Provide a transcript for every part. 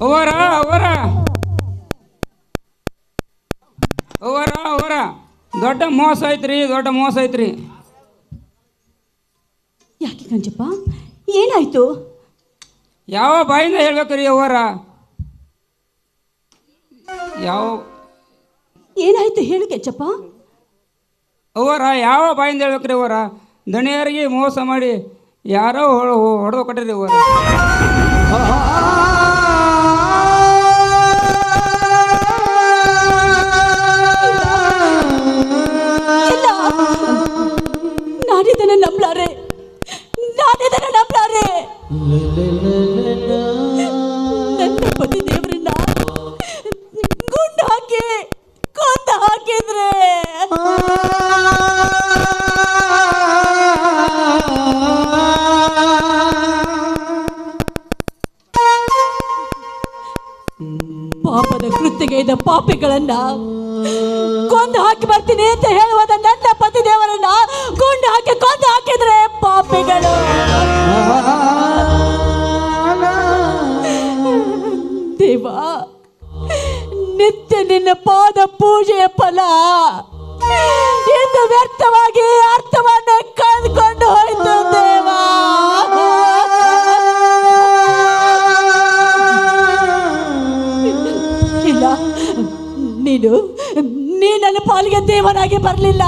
ಅವರ ಅವರ ಅವರ ಅವರ ದೊಡ್ಡ ಮೋಸ ಐತ್ರಿ, ದೊಡ್ಡ ಮೋಸ ಐತ್ರಿ. ಯಾಕೆ ಕಂಚಪ್ಪ, ಏನಾಯ್ತು? ಯಾವ ಬಾಯಿಂದ ಹೇಳ್ಬೇಕ್ರಿ ಅವರ? ಯಾವ ಏನಾಯ್ತು ಹೇಳು ಕೆಂಚಪ್ಪ. ಅವರ ಯಾವ ಬಾಯಿಂದ ಹೇಳ್ಬೇಕ್ರಿ ಅವರ? ದಣಿಯರಿಗೆ ಮೋಸ ಮಾಡಿ ಯಾರೋ ಹೊಡೆದು ಕೊಟ್ಟಿರಿ ಅವರ. ನಾನಿದನ್ನ ನಂಬಲಾರೆ, ನಾನಿದನ್ನ ನಂಬಲಾರೆ. ನನ್ನ ಪತಿ ದೇವರನ್ನ ಗುಂಡು ಹಾಕಿ ಕೊಂದು ಹಾಕಿದ್ರೆ ಪಾಪದ ಕೃತ್ಯಗೈದ ಪಾಪಿಗಳನ್ನ ಕೊಂದು ಹಾಕಿ ಬರ್ತೀನಿ ಅಂತ ಹೇಳುವುದ ನನ್ನ ಪತಿ ದೇವರನ್ನ ಗುಂಡು ಹಾಕಿ ಕೊಂದು ಹಾಕಿದ್ರೆ ಪಾಪಿಗಳು. ದೇವ, ನಿತ್ಯ ನಿನ್ನ ಪಾದ ಪೂಜೆಯ ಫಲ ಎಂದು ವ್ಯರ್ಥವಾಗಿ ಅರ್ಥವನ್ನ ಕಳೆದುಕೊಂಡು ಹೋಯ್ತು ದೇವ. ಇಲ್ಲ, ನೀನು ನನ್ನ ಪಾಲಿಗೆ ದೇವನಾಗಿ ಬರಲಿಲ್ಲ,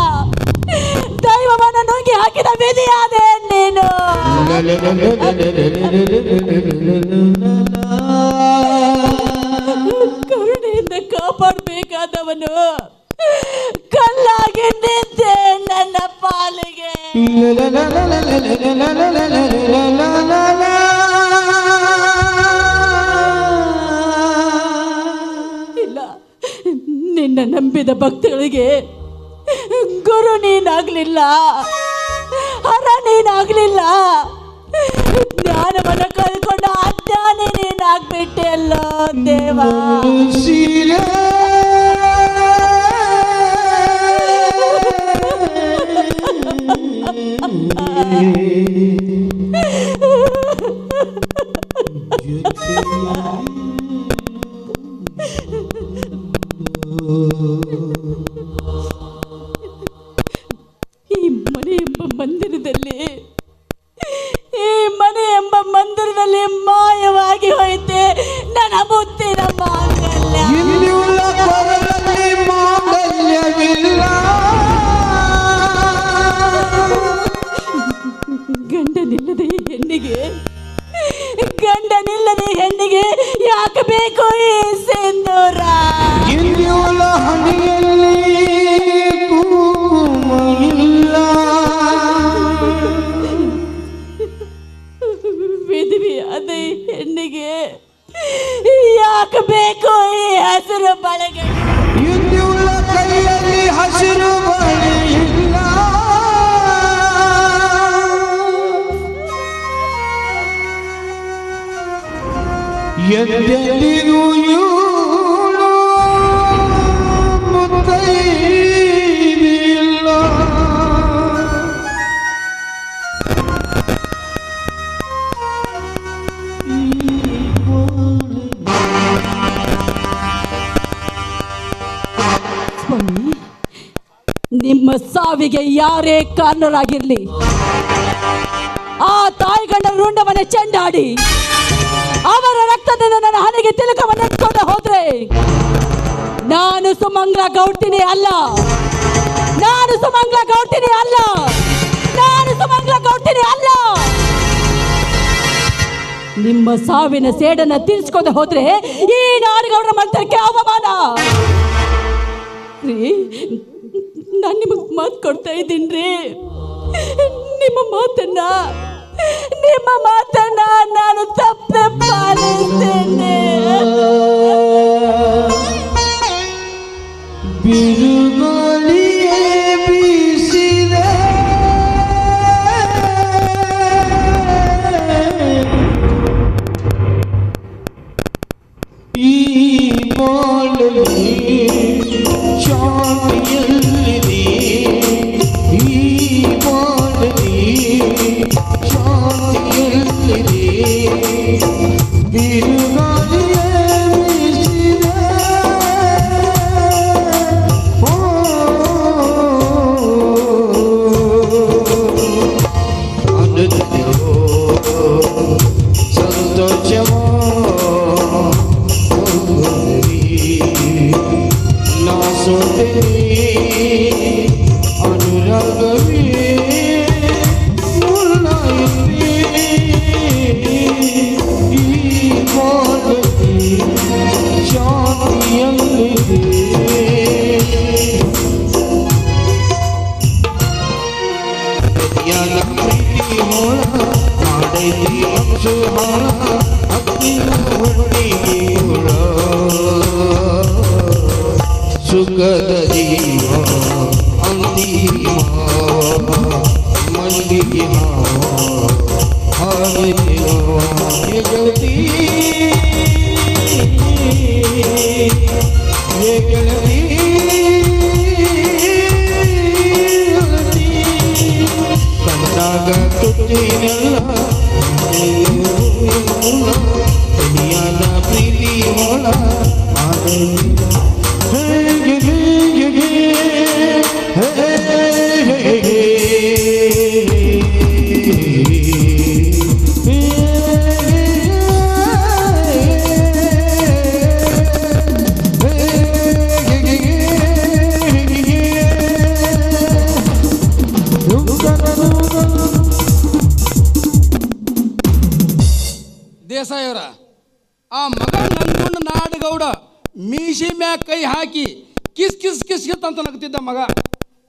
ದೈವವನ್ನ ನುಂಗಿ ಹಾಕಿದ ವಿಧಿಯಾದೆ ನೀನು. ಕರುಣೆಯಿಂದ ಕಾಪಾಡಬೇಕಾದವನು ಕಲ್ಲಾಗಿ ನಿಂತೆ ನನ್ನ ಪಾಲಿಗೆ. ಇಲ್ಲ, ನಿನ್ನ ನಂಬಿದ ಭಕ್ತಗಳಿಗೆ ಗುರು ನೀನಾಗ್ಲಿಲ್ಲ, ಹರ ನೀನಾಗ್ಲಿಲ್ಲ, ಜ್ಞಾನವನ್ನು ಕಳ್ಕೊಂಡ ಅಜ್ಞಾನಿ ನೀನಾಗ್ಬಿಟ್ಟೆ ಅಲ್ಲ ದೇವ. ಈ ಮನೆ ಎಂಬ ಮಂದಿರದಲ್ಲಿ ಮಾಯವಾಗಿ ಹೋಯ್ತೆ ನನ್ನ ಮುತ್ತಿನ ಮಾಂಗಲ್ಯ. ಗಂಡನಿಲ್ಲದೆ ಹೆಣ್ಣಿಗೆ ಯಾಕೆ ಬೇಕು ಈ ಸಿಂಧೂರ? ವಿಧವೆಯಾದ ಹೆಣ್ಣಿಗೆ ಯಾಕೆ ಬೇಕು ಈ ಹಸಿರು ಬಳೆಗಳು? ಕೈಯಲ್ಲಿ ಹಸಿರು ಬಳೆ ಇಲ್ಲ, ಎಂದೆಂದಿಗೂ ಇವಳು ಮುತ್ತೈದೆಯಿಲ್ಲ. ಸ್ವಾಮಿ, ನಿಮ್ಮ ಸಾವಿಗೆ ಯಾರೇ ಕಾರಣರಾಗಿರ್ಲಿ, ಆ ತಾಯಿಗಂಡರ ರುಂಡವನ್ನ ಚೆಂಡಾಡಿ ಅವರ ರಕ್ತದಿಂದ ನನ್ನ ಹಣೆಗೆ ತಿಲಕವನ್ನು ಇಟ್ಕೊಂಡು ಹೋದ್ರೆ ನಾನು ಸುಮಂಗ್ಲ ಗೌಡ್ತಿನಿ ಅಲ್ಲ, ನಾನು ಸುಮಂಗ್ಲ ಗೌಡ್ತಿನಿ ಅಲ್ಲ, ನಾನು ಸುಮಂಗ್ಲ ಗೌಡ್ತಿನಿ ಅಲ್ಲ. ನಿಮ್ಮ ಸಾವಿನ ಸೇಡನ್ನ ತೀರಿಸ್ಕೊಂಡು ಹೋದ್ರೆ ಈ ನಾಡುಗೌಡರ ಮಂತ್ರಕ್ಕೆ ಅವಮಾನ. ನಾನು ನಿಮಗೆ ಮಾತು ಕೊಡ್ತಾ ಇದ್ದೀನಿ ರೀ, ನಿಮ್ಮ ಮಾತನ್ನ ನಾನು ತಪ್ಪದೆ ಪಾಲಿಸ್ತೇನೆ. ಬಿರುಗಾಳಿಯೇ ಬೀಸಿದೆ, ಈ ಬಾಳಲ್ಲಿ ಶಾಂತಿಯಲ್ಲಿದೆ, ಈ ಬಾಳಲ್ಲಿ ಶಾಂತಿಯಲ್ಲಿದೆ. ಸುಖದ ಜೀವ ಅಂತಿಮ ಮಲ್ಲಿಗೆ ಗೆಳತಿ ಗೆಳತಿ ಕಂಡಾಗ ತುಟ್ಟಿನೆಲ್ಲ ದುನಿಯಾದ ಪ್ರೀತಿ ಹೊಳ ದೇಸಾಯವರ ಆ ಮಗ ನಂಜುಂಡ ನಾಡಗೌಡ ಮೀಸಿ ಮ್ಯಾಗ ಕೈ ಹಾಕಿ ಕಿಸ್ ಕಿಸ್ ಕಿಸ್ ಕಿಸ್ ಅಂತ ನಗ್ತಿದ್ದ ಮಗ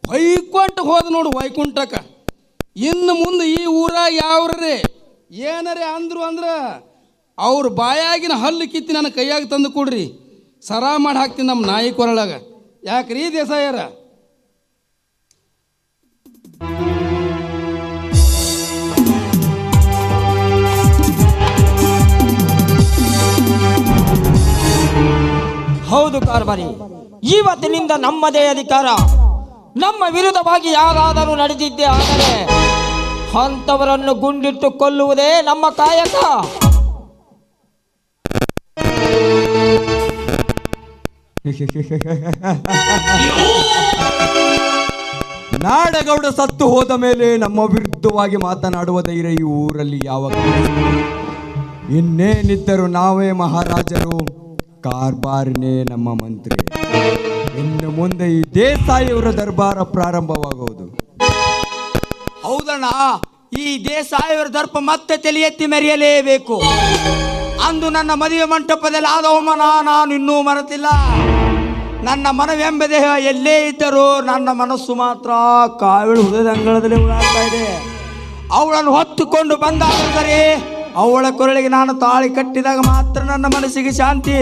ವೈಕುಂಠ ಹೋದ ನೋಡು ವೈಕುಂಠಕ್ಕೆ. ಇನ್ನು ಮುಂದೆ ಈ ಊರ ಯಾವ್ರೇ ಏನರೇ ಅಂದ್ರು ಅಂದ್ರೆ ಅವ್ರ ಬಾಯಾಗಿನ ಹಲ್ಲು ಕಿತ್ತಿ ನನ್ನ ಕೈಯಾಗ ತಂದು ಕೊಡ್ರಿ, ಸರಾ ಮಾಡಿ ಹಾಕ್ತೀನಿ ನಮ್ಮ ನಾಯಿ ಕೊರಳಾಗ. ಯಾಕ್ರಿ ದೇಸಾಯರ? ಹೌದು ಕಾರ್ಬಾರಿ, ಇವತ್ತಿನಿಂದ ನಮ್ಮದೇ ಅಧಿಕಾರ. ನಮ್ಮ ವಿರುದ್ಧವಾಗಿ ಯಾರಾದರೂ ನಡೆದಿದ್ದೇ ಆದರೆ ಅಂಥವರನ್ನು ಗುಂಡಿಟ್ಟು ಕೊಲ್ಲುವುದೇ ನಮ್ಮ ಕಾಯಕ. ನಾಡಗೌಡ ಸತ್ತು ಹೋದ ಮೇಲೆ ನಮ್ಮ ವಿರುದ್ಧವಾಗಿ ಮಾತನಾಡುವ ಧೈರ್ಯ ಈ ಊರಲ್ಲಿ ಯಾವಾಗ? ಇನ್ನೇನಿದ್ದರೂ ನಾವೇ ಮಹಾರಾಜರು, ಕಾರ್ಬಾರಿನೇ ನಮ್ಮ ಮಂತ್ರಿ. ಇನ್ನು ಮುಂದೆ ಈ ದೇಸಾಯಿಯವರ ದರ್ಬಾರ ಪ್ರಾರಂಭವಾಗುವುದು. ಹೌದಣ್ಣ, ಈ ದೇಸಾಯಿಯವರ ದರ್ಪ ಮತ್ತೆ ತಲೆ ಎತ್ತಿ ಮೆರೆಯಲೇಬೇಕು. ಅಂದು ನನ್ನ ಮದುವೆ ಮಂಟಪದಲ್ಲಿ ಆದ ಅವಮಾನ ನಾನು ಇನ್ನೂ ಮರೆತಿಲ್ಲ. ನನ್ನ ಮನವೆಂಬ ದೇಹ ಎಲ್ಲೇ ಇದ್ದರೂ ನನ್ನ ಮನಸ್ಸು ಮಾತ್ರ ಕಾವಿಳು ಹೃದಯದ ಅಂಗಳದಲ್ಲಿ ಉಳಾಡ್ತಾ ಇದೆ. ಅವಳನ್ನು ಹೊತ್ತುಕೊಂಡು ಬಂದಾಗ ಸರಿ, ಅವಳ ಕೊರಳಿಗೆ ನಾನು ತಾಳಿ ಕಟ್ಟಿದಾಗ ಮಾತ್ರ ನನ್ನ ಮನಸ್ಸಿಗೆ ಶಾಂತಿ.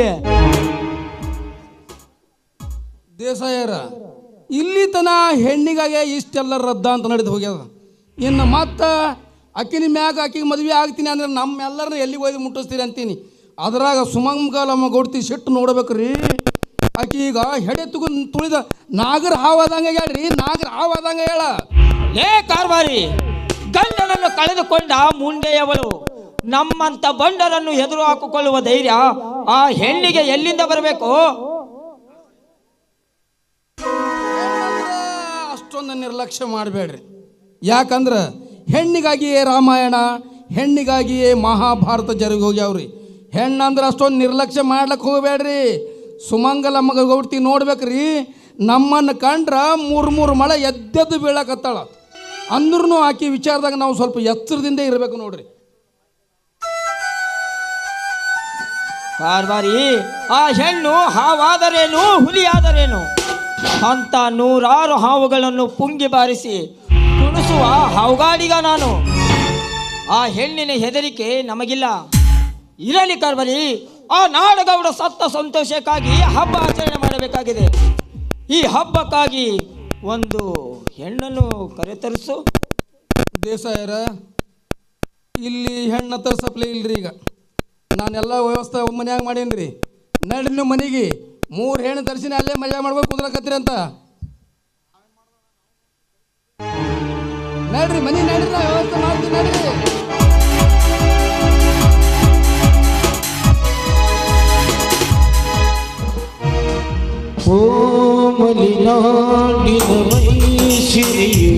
ದೇಸಾಯರ, ಇಲ್ಲಿ ತನ ಹೆಣ್ಣಿಗಾಗಿ ಇಷ್ಟೆಲ್ಲ ರದ್ದ ಅಂತ ನಡೆದು ಹೋಗ್ಯದ. ಇನ್ನು ಮತ್ತೆ ಆಕಿನ ಮ್ಯಾಗ ಆಕಿಗೆ ಮದುವೆ ಆಗ್ತೀನಿ ಅಂದ್ರೆ ನಮ್ಮೆಲ್ಲರನ್ನ ಎಲ್ಲಿಗೆ ಒಯ್ದು ಮುಟ್ಟಿಸ್ತೀರಿ ಅಂತೀನಿ. ಅದ್ರಾಗ ಸುಮಂಗಲಮ್ಮ ಗೌಡ್ತಿ ಸಿಟ್ಟು ನೋಡ್ಬೇಕ್ರಿ. ಆಕಿ ಈಗ ಹೆಡೆ ತುಳಿದ ನಾಗರ ಹಾವಾದಂಗೆ ಹೇಳ್ರಿ, ನಾಗರ ಹಾವಾದಂಗೆ ಹೇಳ. ಲೇ ಕಾರ್ಬಾರಿ, ಗಂಡನನ್ನು ಕಳೆದುಕೊಂಡ ಮುಂಡೆಯವಳು ನಮ್ಮಂತ ಬಂಡರನ್ನು ಎದುರು ಹಾಕಿಕೊಳ್ಳುವ ಧೈರ್ಯ ಆ ಹೆಣ್ಣಿಗೆ ಎಲ್ಲಿಂದ ಬರಬೇಕು? ಅಷ್ಟೊಂದು ನಿರ್ಲಕ್ಷ್ಯ ಮಾಡಬೇಡ್ರಿ. ಯಾಕಂದ್ರೆ ಹೆಣ್ಣಿಗಾಗಿಯೇ ರಾಮಾಯಣ, ಹೆಣ್ಣಿಗಾಗಿಯೇ ಮಹಾಭಾರತ ಜರುಗಿ ಹೋಗ್ಯಾವ್ರಿ. ಹೆಣ್ಣಂದ್ರೆ ಅಷ್ಟೊಂದು ನಿರ್ಲಕ್ಷ್ಯ ಮಾಡ್ಲಿಕ್ಕೆ ಹೋಗಬೇಡ್ರಿ. ಸುಮಂಗಲಮ್ಮ ಗೌಡ್ತಿ ನೋಡ್ಬೇಕ್ರಿ, ನಮ್ಮನ್ನು ಕಂಡ್ರ ಮೂರು ಮಳೆ ಎದ್ದೆದ್ದು ಬೀಳಕತ್ತಾಳ. ಅಂದ್ರೂ ಆಕಿ ವಿಚಾರದಾಗ ನಾವು ಸ್ವಲ್ಪ ಎಚ್ಚರದಿಂದ ಇರಬೇಕು ನೋಡ್ರಿ. ಕಾರ್ಬಾರಿ, ಆ ಹೆಣ್ಣು ಹಾವಾದರೇನು ಹುಲಿಯಾದರೇನು ಅಂತ ನೂರಾರು ಹಾವುಗಳನ್ನು ಪುಂಗಿ ಬಾರಿಸಿ ತುಣಿಸುವ ಹಾವುಗಾಡಿಗ ನಾನು. ಆ ಹೆಣ್ಣಿನ ಹೆದರಿಕೆ ನಮಗಿಲ್ಲ. ಇರಲಿ ಕಾರ್ಬಾರಿ, ಆ ನಾಡಗೌಡ ಸತ್ತ ಸಂತೋಷಕ್ಕಾಗಿ ಹಬ್ಬ ಆಚರಣೆ ಮಾಡಬೇಕಾಗಿದೆ. ಈ ಹಬ್ಬಕ್ಕಾಗಿ ಒಂದು ಹೆಣ್ಣನ್ನು ಕರೆತರಿಸು. ದೇಸಾಯರ, ಇಲ್ಲಿ ಹೆಣ್ಣು ತರ್ಸಪ್ಲೆ ಇಲ್ರಿ. ಈಗ ನಾನೆಲ್ಲ ವ್ಯವಸ್ಥೆ ಮನ್ಯಾಗ ಮಾಡೀನಿ ರೀ. ನಡ್ರಿ ನೀವು ಮನೆಗೆ 3 ಹೆಣ್ಣು ತರಿಸಿನ ಅಲ್ಲೇ ಮಜಾ ಮಾಡ್ಬೇಕು ಕುಂದ್ರಕತ್ತೀರಿ ಅಂತ. ನಡ್ರಿ ಮನೆ ನಡ್ರಿ, ನಾ ವ್ಯವಸ್ಥೆ ಮಾಡ್ತೀನಿ ನಡ್ರಿ. ಓ ಮಲಿನಾಡಿನ ಮೈಸಿರಿಯೇ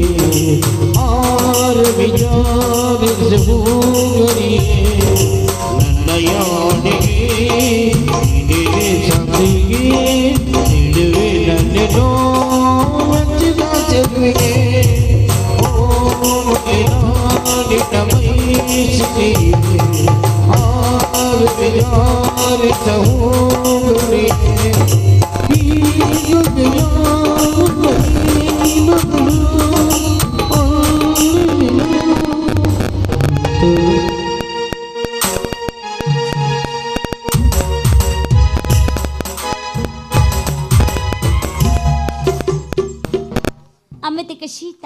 ಆರ ವಿಚಾರಿಸ ಹೋಗರಿಯೇ ನನ್ನ ಯಾಣಿಗೆ ಇದೇ ಸಂದಿಗೆ ನಿಡುವೆ ನನ್ನೆನೋ ಮೆಚ್ಚಿದ ಚೆಲುವಿಗೆ. ಓ ಮಲಿನಾಡಿನ ಮೈಸಿರಿಯೇ ಆರ ವಿಚಾರಿಸ ಹೋಗರಿಯೇ ಶೀತ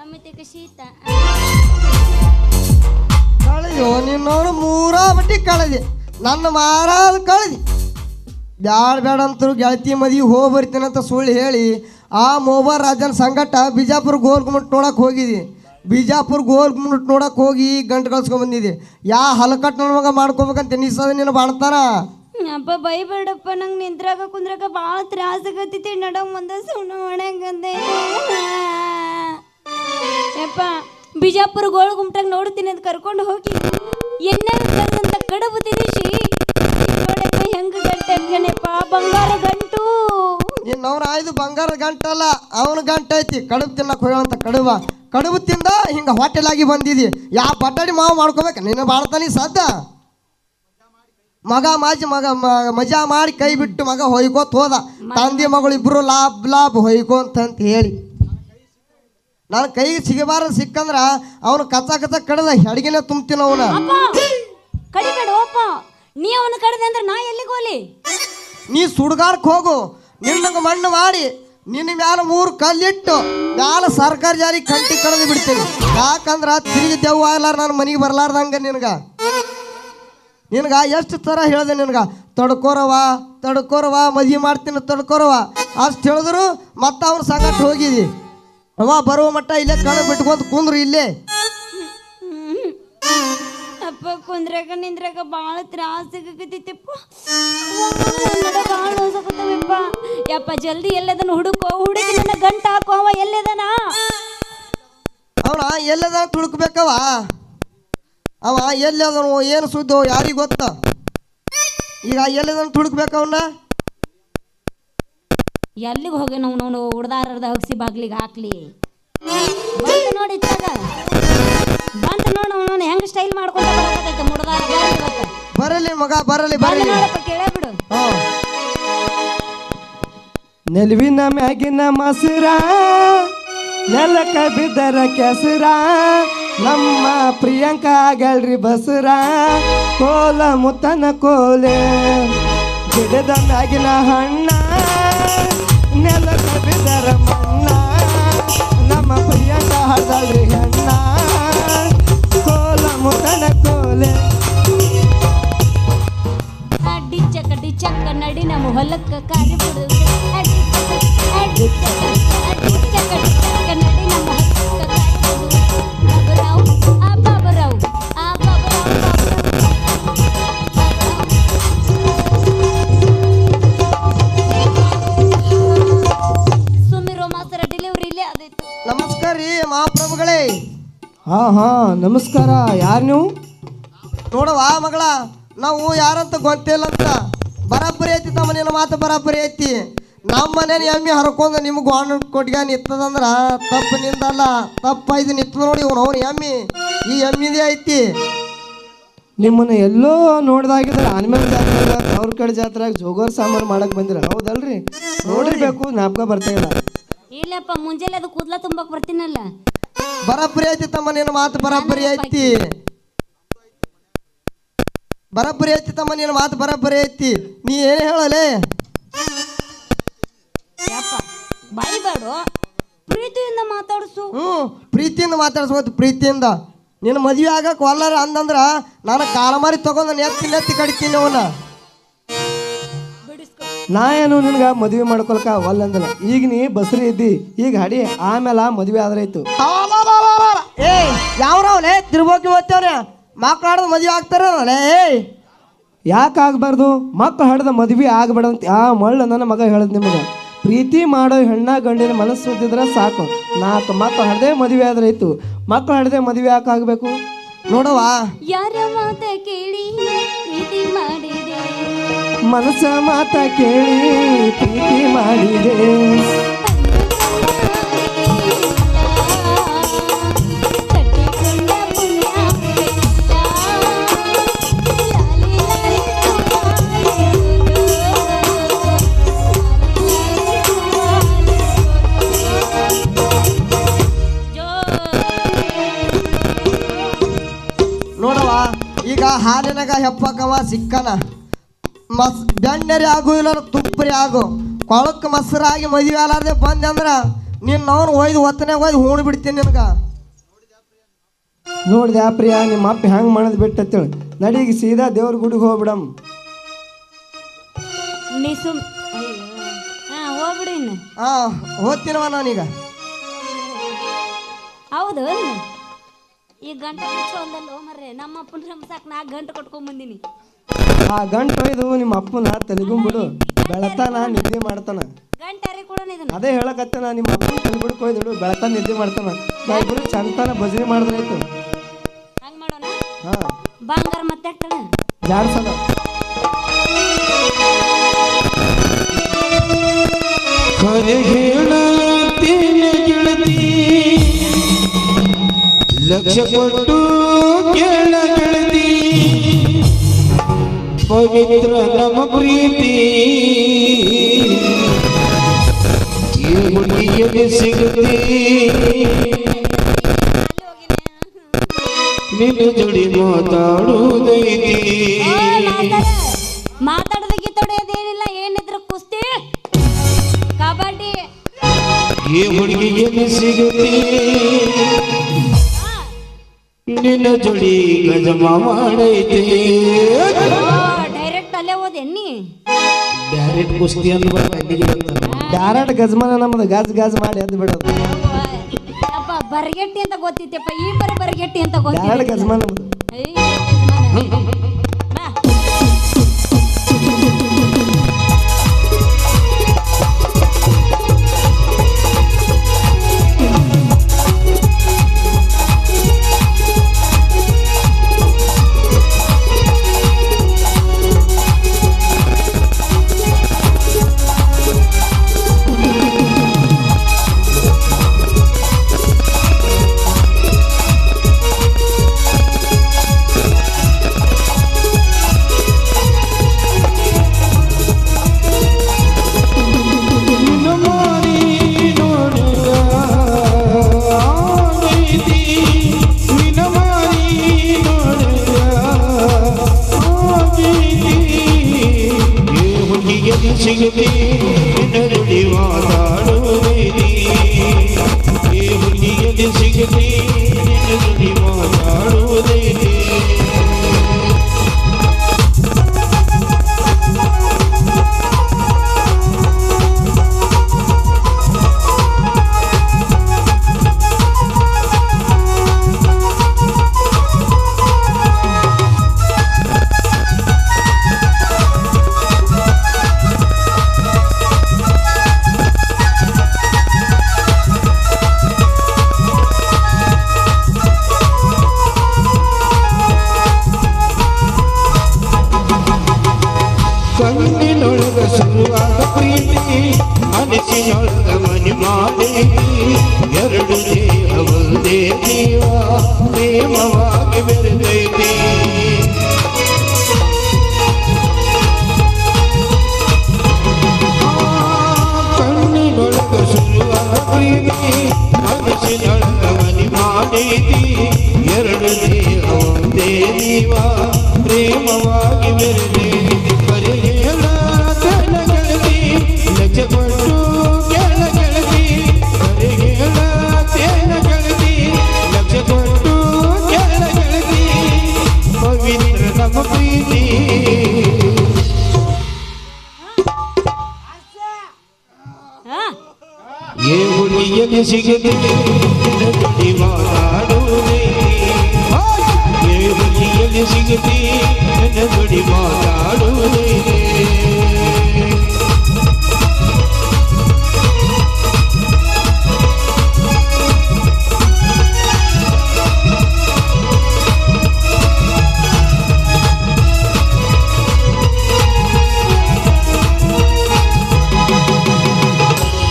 ಅಮಿತಿಕ ಶೀತ ಕಳೆದು ನಿನ್ನವನು ಮೂರಾ ಬಟ್ಟಿ ಕಳೆದಿ ನನ್ನ ಮಾರಾದ ಕಳೆದಿ ಬೇಡ ಅಂತರು ಗೆಳತಿ ಮದುವೆ ಹೋಗಿ ಬರ್ತೀನಂತ ಸುಳ್ಳು ಹೇಳಿ ಆ ಮೋಬಾರ್ ರಾಜನ ಸಂಗಟ ಬಿಜಾಪುರ ಗೋಲ್ ಗುಮ್ಮಟ್ ನೋಡಕ್ಕೆ ಹೋಗಿದ್ದಿ. ಬಿಜಾಪುರ ಗೋಲ್ ಗುಮ್ಮಟ್ ನೋಡಕ್ಕೆ ಹೋಗಿ ಗಂಟು ಕಳ್ಸ್ಕೊಂಡ್ ಬಂದಿದ್ದಿ. ಹಲಕಟ್ ನನ್ನ ಮಗ ಮಾಡ್ಕೋಬೇಕಂತ ನಿಸದ ನೀನು ಬಾಳ್ತಾನ. ಅಪ್ಪ ಬೈಬೇಡಪ್ಪ, ನಂಗೆ ನಿಂತ್ರಾಗ ಕುಂದ್ರಾಗ ಭಾಳ ತ್ರಾಸ ಆಗತ್ತೈತಿ. ನಡ ಮುಂದೆ ಸುಣ್ಣ ಒಣಗಂದೆ ಯಪ್ಪ. ಬಿಜಾಪುರ ಗೋಳ ಗುಮ್ಟಾಗ ನೋಡ್ತೀನಿ ಅಂತ ಕರ್ಕೊಂಡು ಹೋಗಿ ಎಣ್ಣೆ ಕಡುಬು ತಿನಿಸಿ ನೋಡಕ್ಕ ಹೆಂಗ ಗಂಟೆಪ್ಪ ಬಂಗಾರ ಗಂಟು. ಇನ್ನವ್ನ ಆಯ್ದು ಬಂಗಾರ ಗಂಟಲ್ಲ, ಅವನ ಗಂಟೆ ಐತಿ. ಕಡುಬು ತಿನ್ನಕ್ಕೆ ಹೋಗೋಂತ ಕಡುಬು ತಿಂದ ಹಿಂಗೆ ಹೋಟೆಲಾಗಿ ಬಂದಿದ್ದಿ. ಯಾವ ಬಟಾಡಿ ಮಾವು ಮಾಡ್ಕೋಬೇಕು ನೀನು ಬಾಳ್ತಾನಿ ಸದ್ದ. ಮಜಾ ಮಾಡಿ ಕೈ ಬಿಟ್ಟು ಮಗ ಹೊಯ್ಕೋತ ಹೋದ. ತಂದೆ ಮಗಳು ಇಬ್ರು ಲಾಭ ಹೊಯ್ಕೊಂತಂತ ಹೇಳಿ ನಾನು ಕೈಗೆ ಸಿಗಬಾರದು. ಸಿಕ್ಕಂದ್ರ ಅವನು ಕಚ್ಚ ಕಡದ ಹೆಡ್ಗಿನ ತುಂಬ್ತೀನಿ ಅವನ. ಕಡಿಬೇಡಪ್ಪ, ನೀ ಅವನ ಕಡದೆ ಅಂದ್ರೆ ನಾ ಎಲ್ಲಿಗೆ ಹೋಲಿ? ನೀ ಸುಡ್ಗಾಡ್ಕ್ ಹೋಗು. ನಿನ್ನಂಗೆ ಮಣ್ಣು ಮಾಡಿ ನಿನ್ನ ಮ್ಯಾಲ 3 ಕಲ್ಲಿಟ್ಟು ಮ್ಯಾಲ ಸರ್ಕಾರಿ ಜಾರಿ ಕಂಟಿ ಕಡ್ದು ಬಿಡ್ತೀನಿ. ಯಾಕಂದ್ರ ತಿರುಗಿ ದೆವ್ವ ಆಗ್ಲಾರ ನಾನು ಮನೆಗೆ ಬರ್ಲಾರ್ದಂಗ ನಿನಗ ಎಷ್ಟು ಥರ ಹೇಳಿದೆ ನಿನಗ, ತಡ್ಕೋರವ ಮದುವೆ ಮಾಡ್ತೀನಿ ತಡ್ಕೋರವ ಅಷ್ಟು ಹೇಳಿದ್ರು ಮತ್ತೆ ಅವ್ನ ಸಂಗಟ ಹೋಗಿದಿ. ಬರುವ ಮಟ್ಟ ಇಲ್ಲೇ ಕಣ ಬಿಟ್ಕೊಂತ ಕುಂದ್ರು ಇಲ್ಲೇ. ಅಪ್ಪ ಕುಂದ್ರಾಗ ನಿಂದ್ರಾಗ ಭಾಳ ತ್ರಾಸ ಆಗತೈತಿಪ್ಪ, ಭಾಳ ನೋಸಕತ್ತವಪ್ಪ. ಯಪ್ಪ ಜಲ್ದಿ ಎಲ್ಲದನ್ನು ಹುಡುಕಿ ನನ್ನ ಗಂಟ ಹಾಕುವ ಎಲ್ಲದನ ಅವನ ಎಲ್ಲದ ತುಳುಕ್ಬೇಕವ. ಅವ ಎಲ್ಲದನು ಏನು ಸುದ್ದೋ ಯಾರಿಗೆ ಗೊತ್ತ. ಈಗ ಎಲ್ಲದನ್ನು ತುಳುಕ್ಬೇಕವನ್ನ ಎಲ್ಲಿಗೆ ಹೋಗಿ ನಾವು ಹುಡ್ದಾರದ ಹಗ್ಸಿ ಬಾಗ್ಲಿಗೆ ಹಾಕ್ಲಿ ಬಂತ ನೋಡಿ ಬಂತ ನೋಡ ಅವನು ಹೆಂಗ್ ಸ್ಟೈಲ್ ಮಾಡ್ಕೊಂಡ ಬರಕತ್ತೈತೆ ಮುಡ್ದಾರ. ಬರಲಿ ಮಗ ಬರಲಿ ಕೇಳೇ ಬಿಡು. ನೆಲುವಿನ ಮ್ಯಾಗಿನ ಮಸರ ನೆಲಕ ಬಿದ್ದರ ಕೆಸರ ನಮ್ಮ ಪ್ರಿಯಾಂಕ ಆಗಲ್ರಿ ಬಸರ ಕೋಲ ಮುತ್ತನ ಕೋಲೆ ಗಿಡದ ಮ್ಯಾಗಿನ ಹಣ್ಣ ನೆಲಕ ಬಿದ್ದರ ಮಣ್ಣ ನಮ್ಮ ಪ್ರಿಯಾಂಕ ಹದಲ್ರಿ ಹಣ್ಣ ಕೋಲ ಮುತ್ತನ ಕೋಲೆ ಅಡ್ಡಿ ಚಕ್ಕ ನಡಿ ನಮ್ಮ ಹೊಲಕ್ಕ ಕಾರಿ ಬಿಡು. ಅಡ್ಡಿ ಚಕ್ಕ ನಡಿ ನಮ್ಮ ಹೊಲಕ್ಕ ಕಾರಿ ಬಿಡು. ಬಾಬರಾವ್ ಸುಮಿರೋ ಮಾಸ್ತರ ಡೆಲಿವರಿ ಇಲ್ಲೇ ಆದೈತು. ನಮಸ್ಕಾರ ರೀ ಮಹಾಪ್ರಭುಗಳೇ. ಹಾ ನಮಸ್ಕಾರ. ಯಾರು ನೀವು? ನೋಡವ ಮಗಳ, ನಾವು ಯಾರಂತ ಗೊತ್ತಿಲ್ಲಂತ ಬರಾಬರಿ ಐತಿ. ತಮ್ಮ ನಿನ್ನ ಮಾತು ಬರಾಬರಿ ಐತಿ. ನಮ್ಮ ಮನೇನ ಎಮ್ಮೆ ಹರ್ಕೊಂಡು ನಿಮ್ಗೆ ವಾಣ ಕೊಟ್ಟಿಗೆ ನಿತ್ತದಂದ್ರ ತಪ್ಪು ನಿಂದಲ್ಲ, ತಪ್ಪಾಯ್ತು ನಿತ್ತದ ನೋಡಿ. ಅವನು ಎಮ್ಮಿ ಈ ಎಮ್ಮಿದೇ ಐತಿ. ನಿಮ್ಮನ್ನ ಎಲ್ಲೋ ನೋಡ್ದಾಗಿದ್ರೆ ಆನ್ಮೇಲೆ ಜಾತ್ರೆ ಅವ್ರ ಕಡೆ ಜಾತ್ರೆಯಾಗ ಜೋಗೋರ್ ಸಾಂಬಾರು ಮಾಡಕ್ ಬಂದಿರ, ಹೌದಲ್ರಿ? ನೋಡಿರ್ಬೇಕು, ಜ್ಞಾಪಕ ಬರ್ತಾ ಇಲ್ಲ. ಇಲ್ಲಪ್ಪ, ಮುಂಜಾನೆ ಅದು ಕೂದ್ಲ ತುಂಬಕ್ ಬರ್ತೀನಲ್ಲ. ಬರಾಬರಿ ಐತಿ ತಮ್ಮ ನಿನ್ನ ಮಾತು ಬರಾಬರಿ ಐತಿ. ಬರಾಬರಿ ಐತಿ ತಮ್ಮ ನಿನ್ನ ಮಾತು ಬರಾಬರಿ ಐತಿ. ನೀ ಏನು ಹೇಳಲೇ? ಬೈಬೇಡು, ಪ್ರೀತಿಯಿಂದ ಮಾತಾಡ್ಸು. ಪ್ರೀತಿಯಿಂದ ಮಾತಾಡ್ಸ್ಬೋದು. ಪ್ರೀತಿಯಿಂದ ನಿನ್ನ ಮದುವೆ ಆಗಕ್ಕೆ ಒಲ್ಲಾರ ಅಂದಂದ್ರ ನಾನು ಕಾಲಮಾರಿ ತಗೊಂಡು ನೆತ್ತಿ ಕಡಿತೀನಿ ಅವನ್ನ. ನಾ ಏನು ನಿನ್ಗ ಮದುವೆ ಮಾಡ್ಕೊಳಕ ಒಲ್ಲಂದಲ್ಲ. ಈಗ ನೀ ಬಸ್ರಿ ಇದ್ದಿ, ಈಗ ಹಡಿ ಆಮೇಲೆ ಮದುವೆ ಆದ್ರಾಯ್ತು. ಏಯ್ ಯಾವ್ರವಲೇ ತಿರ್ಬೋಕಿ ಓದ್ತೇವ್ರೆ ಮಕ್ಕಳಾಡ್ದು ಮದುವೆ ಆಗ್ತಾರೇ. ಯಾಕೆ ಆಗ್ಬಾರ್ದು? ಮಕ್ಕಳು ಹಡ್ದ ಮದುವೆ ಆಗ್ಬೇಡಂತ ಆ ಮಳ್ಳ ನನ್ನ ಮಗ ಹೇಳ್ದ ನಿಮಗೆ. ಪ್ರೀತಿ ಮಾಡೋ ಹೆಣ್ಣ ಗಂಡಿನ ಮನಸ್ಸು ಇದ್ದಿದ್ರೆ ಸಾಕು. 4 ಮಕ್ಕಳು ಹಡ್ದೇ ಮದುವೆ ಆದ್ರಾಯ್ತು. ಮಕ್ಕಳು ಹಡ್ದೇ ಮದುವೆ ಯಾಕೆ ಆಗ್ಬೇಕು? ನೋಡವ, ಯಾರ ಮಾತ ಕೇಳಿ ಪ್ರೀತಿ ಮಾಡಿದೆ, ಮನಸ್ಸ ಮಾತ ಕೇಳಿ ಪ್ರೀತಿ ಮಾಡಿದೆ. ನೋಡವ, ಈಗ ಹಾಲಿನಾಗ ಹೆಪ್ಪಕವ ಸಿಕ್ಕನ. ಬೆಣ್ಣೆರಿ ಆಗು ಇಲ್ಲ ತುಪ್ಪರಿ ಆಗು, ಕೊಳಕ್ಕೆ ಮೊಸರಾಗಿ ಮದುವೆ ಆಲಾರ್ದೆ ಬಂದೆ ಅಂದ್ರೆ ನೀನು ಅವ್ನು ಒಯ್ದು ಒತ್ತನೆ ಒಯ್ದು ಹೂಣ್ ಬಿಡ್ತೀನಿ ನಿನಗೆ. ನೋಡಿದೆ ಆ ಪ್ರಿಯ ನಿಮ್ಮ ಅಪ್ಪ ಹೆಂಗೆ ಮಾಡೋದು ಬಿಟ್ಟತ್ತೇಳಿ ನಡೀಗ ಸೀದಾ ದೇವ್ರ ಗುಡಿಗೆ ಹೋಗ್ಬಿಡಮ್. ನೀ ಸುಮ್ ಹಾಂ ಹೋಗ್ಬಿಡು ಇನ್ನು. ಹಾಂ ಹೋಗ್ತೀನವ ನಾನೀಗ. ಹೌದು ಈ ಗಂಟೆ ಮುಚ್ಚೋದಲ್ಲ ಮರ್ರೆ ನಮ್ಮ ಅಪ್ಪನ ರಮ್ಸಾಕ್ 4 ಗಂಟೆ ಕೊಟ್ಕೊಂಡ್ ಬಂದೀನಿ. ಆ ಗಂಟು ಒಯ್ದು ನಿಮ್ಮ ಅಪ್ಪನ ತೆಲುಗುಂಬಿಡು ಬೆಳತಾನ ನಿದ್ದೆ ಮಾಡ್ತಾನ. ಗಂಟೆ ಕೂಡ ಇದನ್ನ ಅದೇ ಹೇಳಕತ್ತೇನ ನಿಮ್ಮ ಅಪ್ಪನ ತೆಲುಗುಡಕ್ಕೆ ಒಯ್ದು ಬೆಳತಾನ ನಿದ್ದೆ ಮಾಡ್ತಾನ. ನಾ ಇಬ್ಬರು ಚಂತಾನ ಭಜನೆ ಮಾಡಿದ್ರಾಯ್ತು. ಹಂಗೆ ಮಾಡೋಣ. ಹಾಂ ಬಂಗಾರ ಮತ್ತೆ ಹಾಕ್ತಾಳೆ ಜಾಡ್ಸದ ಖರೆ ಹೇಳತೀನಿ ಗೆಳತಿ ಲಕ್ಷ ಕೊಟ್ಟು ಕೇಳ ಗೆಳತಿ ಪವಿತ್ರ ನಮ್ಮ ಪ್ರೀತಿ ಈ ಹುಡುಗಿಯಲ್ಲಿ ಸಿಗುತ್ತೆ ನಿನ್ನ ಜೋಡಿ ಮಾತಾಡುವುದೈತಿ. ಮಾತಾಡೋದಕ್ಕೆ ತೊಡೆಯೋದೇನಿಲ್ಲ, ಏನಿದ್ರು ಕುಸ್ತಿ ಕಬಡ್ಡಿ. ಈ ಹುಡುಗಿಯಲ್ಲಿ ಸಿಗುತ್ತೆ ನಿನ್ನ ಜೋಡಿ ಗಜಮ ಮಾಡೈತಿ. ಡೈರೆಕ್ಟ್ ಅಲ್ಲೇ ಓದೇನಿ ಡೈರೆಕ್ಟ್ ಕುಸ್ತಿ ಅಂತ ಡೈರೆಕ್ಟ್ ಗಜಮಾನ ನಮ್ಮದು ಗಾಜ್ ಗಾಜ್ ಮಾಡಿ ಎದ್ದು ಬಿಡೋದು. ಅಪ್ಪ ಬರಗೆಟ್ಟಿ ಅಂತ ಗೊತ್ತಿತ್ತಪ್ಪ, ಈ ಬರಗೆಟ್ಟಿ ಅಂತ ಡೈರೆಕ್ಟ್ ಗಜಮಾನ ಗೊತ್ತಿಲ್ಲ. ಸಿಗುತ್ತೆ ನಡುಡಿ ಮಾತಾಡುವುದೈತಿ. ಈ ಹುಡುಗಿಯಲ್ಲಿ ಸಿಗುತ್ತೆ ನಡುಡಿ ಮಾತಾಡುವುದೈತಿ. ಕಣ್ಣಿನೊಳಗ ಶುರುವಾದ ಪ್ರೀತಿ ಮನಸ್ಸಿನೊಳಗ ಮನೆ ಮಾಡಿ ಎರಡು ದೇಹವೊಂದೇ ಜೀವ ಪ್ರೇಮವಾಗಿ ಬೆರೆದೈತಿ. ಕಣ್ಣಿನೊಳಗ ಶುರುವಾದ ಪ್ರೀತಿ ಮನಸ್ಸಿನೊಳಗ ಮನೆ ಮಾಡೈತಿ ಎರಡು ದೇಹವೊಂದೇ ಜೀವ ಪ್ರೇಮವಾಗಿ ಬೆರೆದೈತಿ. ये ಹುಡುಗಿಯಲ್ಲಿ ಸಿಗುತ್ತೆ ನಡುಡಿ ಮಾತಾಡುವುದೈತಿ. ये ಹುಡುಗಿಯಲ್ಲಿ ಸಿಗುತ್ತೆ ನಡುಡಿ ಮಾತಾಡುವುದೈತಿ.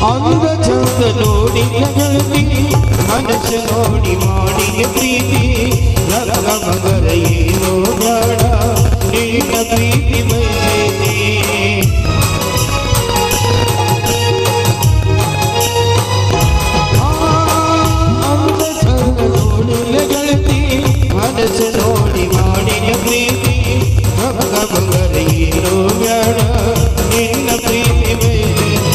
ಅಂದ ಚಂದ ನೋಡಿ ಗೆಳತಿ ಮನಸ್ಸು ನೋಡಿ ಮಾಡಿ ಪ್ರೀತಿ ನಗ ಮಗರ ಏನೋ ಬೇಡ ನಿನ್ನ ಪ್ರೀತಿ ಬಯಸೈತಿ. ಅಂದ ಚಂದ ನೋಡಿ ಗೆಳತಿ ಮನಸ್ಸು ನೋಡಿ ಮಾಡಿ ಪ್ರೀತಿ ನಗ ಮಗರ ಏನೋ ಬೇಡ ನಿನ್ನ ಪ್ರೀತಿ ಬಯಸೈತಿ.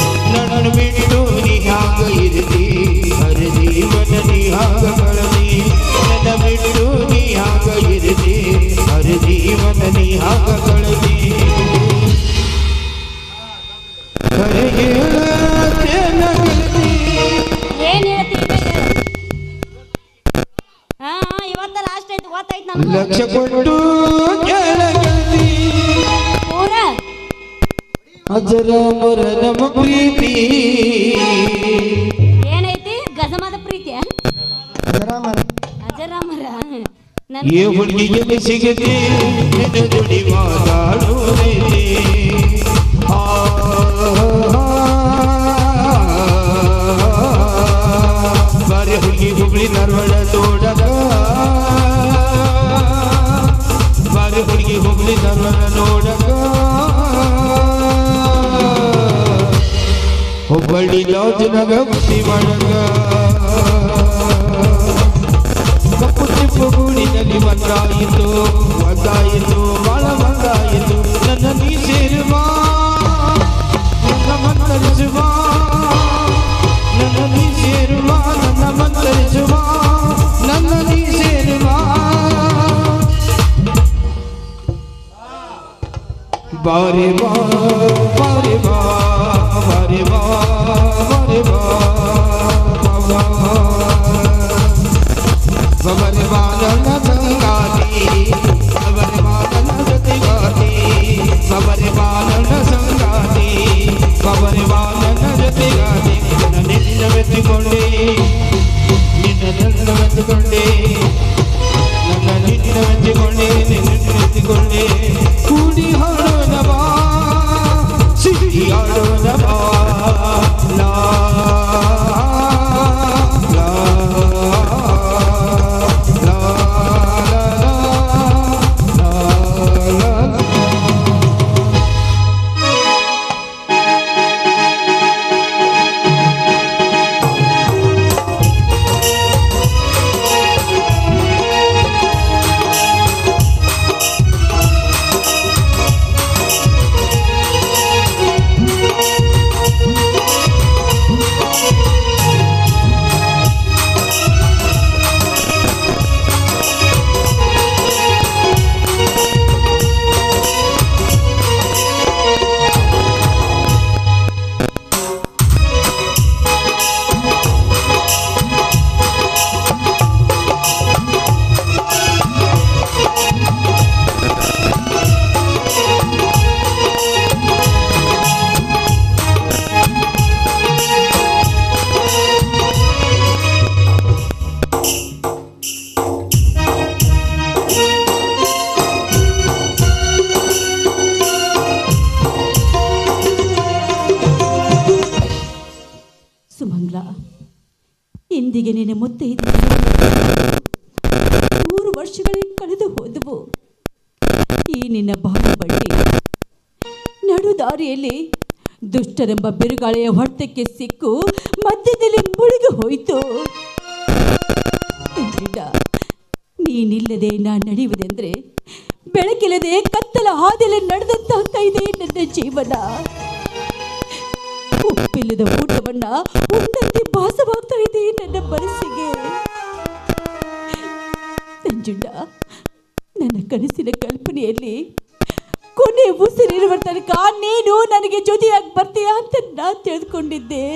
ಬೇಕಾಯ್ತು ನಮಗೂ ಲಕ್ಷ ಕೊಟ್ಟು ಕೇಳ ಗೆಳತಿ ಪೂರ ಅಜರಾಮರ ನಮ್ಮ ಪ್ರೀತಿ ಏನೈತಿ ಗಜಮಾದ ಪ್ರೀತಿಯ ಅಜರಾಮರ. ಅಜರಾಮರ ಈ ಹುಡುಗಿಗೆ ಸಿಗದೆ ನಿನ್ನ ಜೋಡಿ ಮಾತಾಡುವುದೇ ಬಾರಿ ಹುಡುಗಿ ಹುಬ್ಳಿ ಧಾರವಾಡ ನೋಡಕ ಬಾರಿ ಹುಡುಗಿ ಹುಬ್ಳಿ ಧಾರವಾಡ ನೋಡಕ ಹುಬ್ಬಳ್ಳಿ ಲಾಜ್ನಾಗ ಬುದ್ಧಿ ಮಾಡಕ ಕಪ್ಪು ಚಿಪ್ಪು ಗೂಡಿನಲ್ಲಿ ಒಂದಾಯಿತು ಬಾಳ ಒಂದಾಯಿತು ನನ್ನ ನೀ ಸೇರುವ ನನ್ನ ಮಂತರಿಸುವ ನನ್ನ ನೀ ಸೇರುವ ನನ್ನ ಮಂತರಿಸುವ ನನ್ನ ನೀ ಸೇರುವ ಬಾರಿ ಬಾ ಬಾರಿ ಬಾ ಬಾರಿ ಬಾ ಬಾರಿ ಬಾ ಬಬರಿ ಬಾಲನ ಸಂಗಾತಿ ಬಬರಿ ಬಾಲನ ಜೊತೆಗಾತಿ ಬಬರಿ ಬಾಲನ ಸಂಗಾತಿ ಬಬರಿ ಬಾಲನ ಜೊತೆಗಾತಿ ನಿನ್ನ ಮೆಚ್ಚಿಕೊಂಡೆ ನಿನ್ನ ಮೆಚ್ಚಿಕೊಂಡೆ ನನ್ನ ನಿನ್ನ ಮೆಚ್ಚಿಕೊಂಡೆ ನಿನ್ನ ಮೆಚ್ಚಿಕೊಂಡೆ ಕೂಡಿ ಹಾಡೋಣ ಬಾ ಸಿಹಿ ಹಾಡೋಣ ಬಾ ಲಾ ಸುಮಂಗ್ಲ, ಇಂದಿಗೆ ನಿನ್ನ ಮುತ್ತೆ 100 ವರ್ಷಗಳೇ ಕಳೆದು ಹೋದವು. ಈ ನಿನ್ನ ಬಾಳ ಬಳ್ಳಿ ನಡು ದಾರಿಯಲ್ಲಿ ದುಷ್ಟರೆಂಬ ಬಿರುಗಾಳಿಯ ಹೊಟ್ಟೆಗೆ ಸಿಕ್ಕು ಮಧ್ಯದಲ್ಲಿ ಮುಳುಗಿ ಹೋಯಿತು. ನೀನಿಲ್ಲದೆ ನಾನು ನಡೆಯುವುದೆಂದ್ರೆ ಬೆಳಕಿಲ್ಲದೆ ಕತ್ತಲ ಹಾದಿಯಲ್ಲಿ ನಡೆದಂತಾಗ್ತಾ ಇದೆ ನನ್ನ ಜೀವನ. ಉಪ್ಪಿಲ್ಲದ ಊಟವನ್ನ ಉಂಡಂತೆ ಭಾಸವಾಗ್ತಾ ಇದೆ ನನ್ನ ಮನಸ್ಸಿಗೆ. ನಂಜುಂಡ, ನನ್ನ ಕನಸಿನ ಕಲ್ಪನೆಯಲ್ಲಿ ಕೊನೆ ಉಸಿರಿರುವ ತನಕ ನೀನು ನನಗೆ ಜೊತೆಯಾಗಿ ಬರ್ತೀಯಾ ಅಂತ ನಾನು ತಿಳಿದುಕೊಂಡಿದ್ದೆ.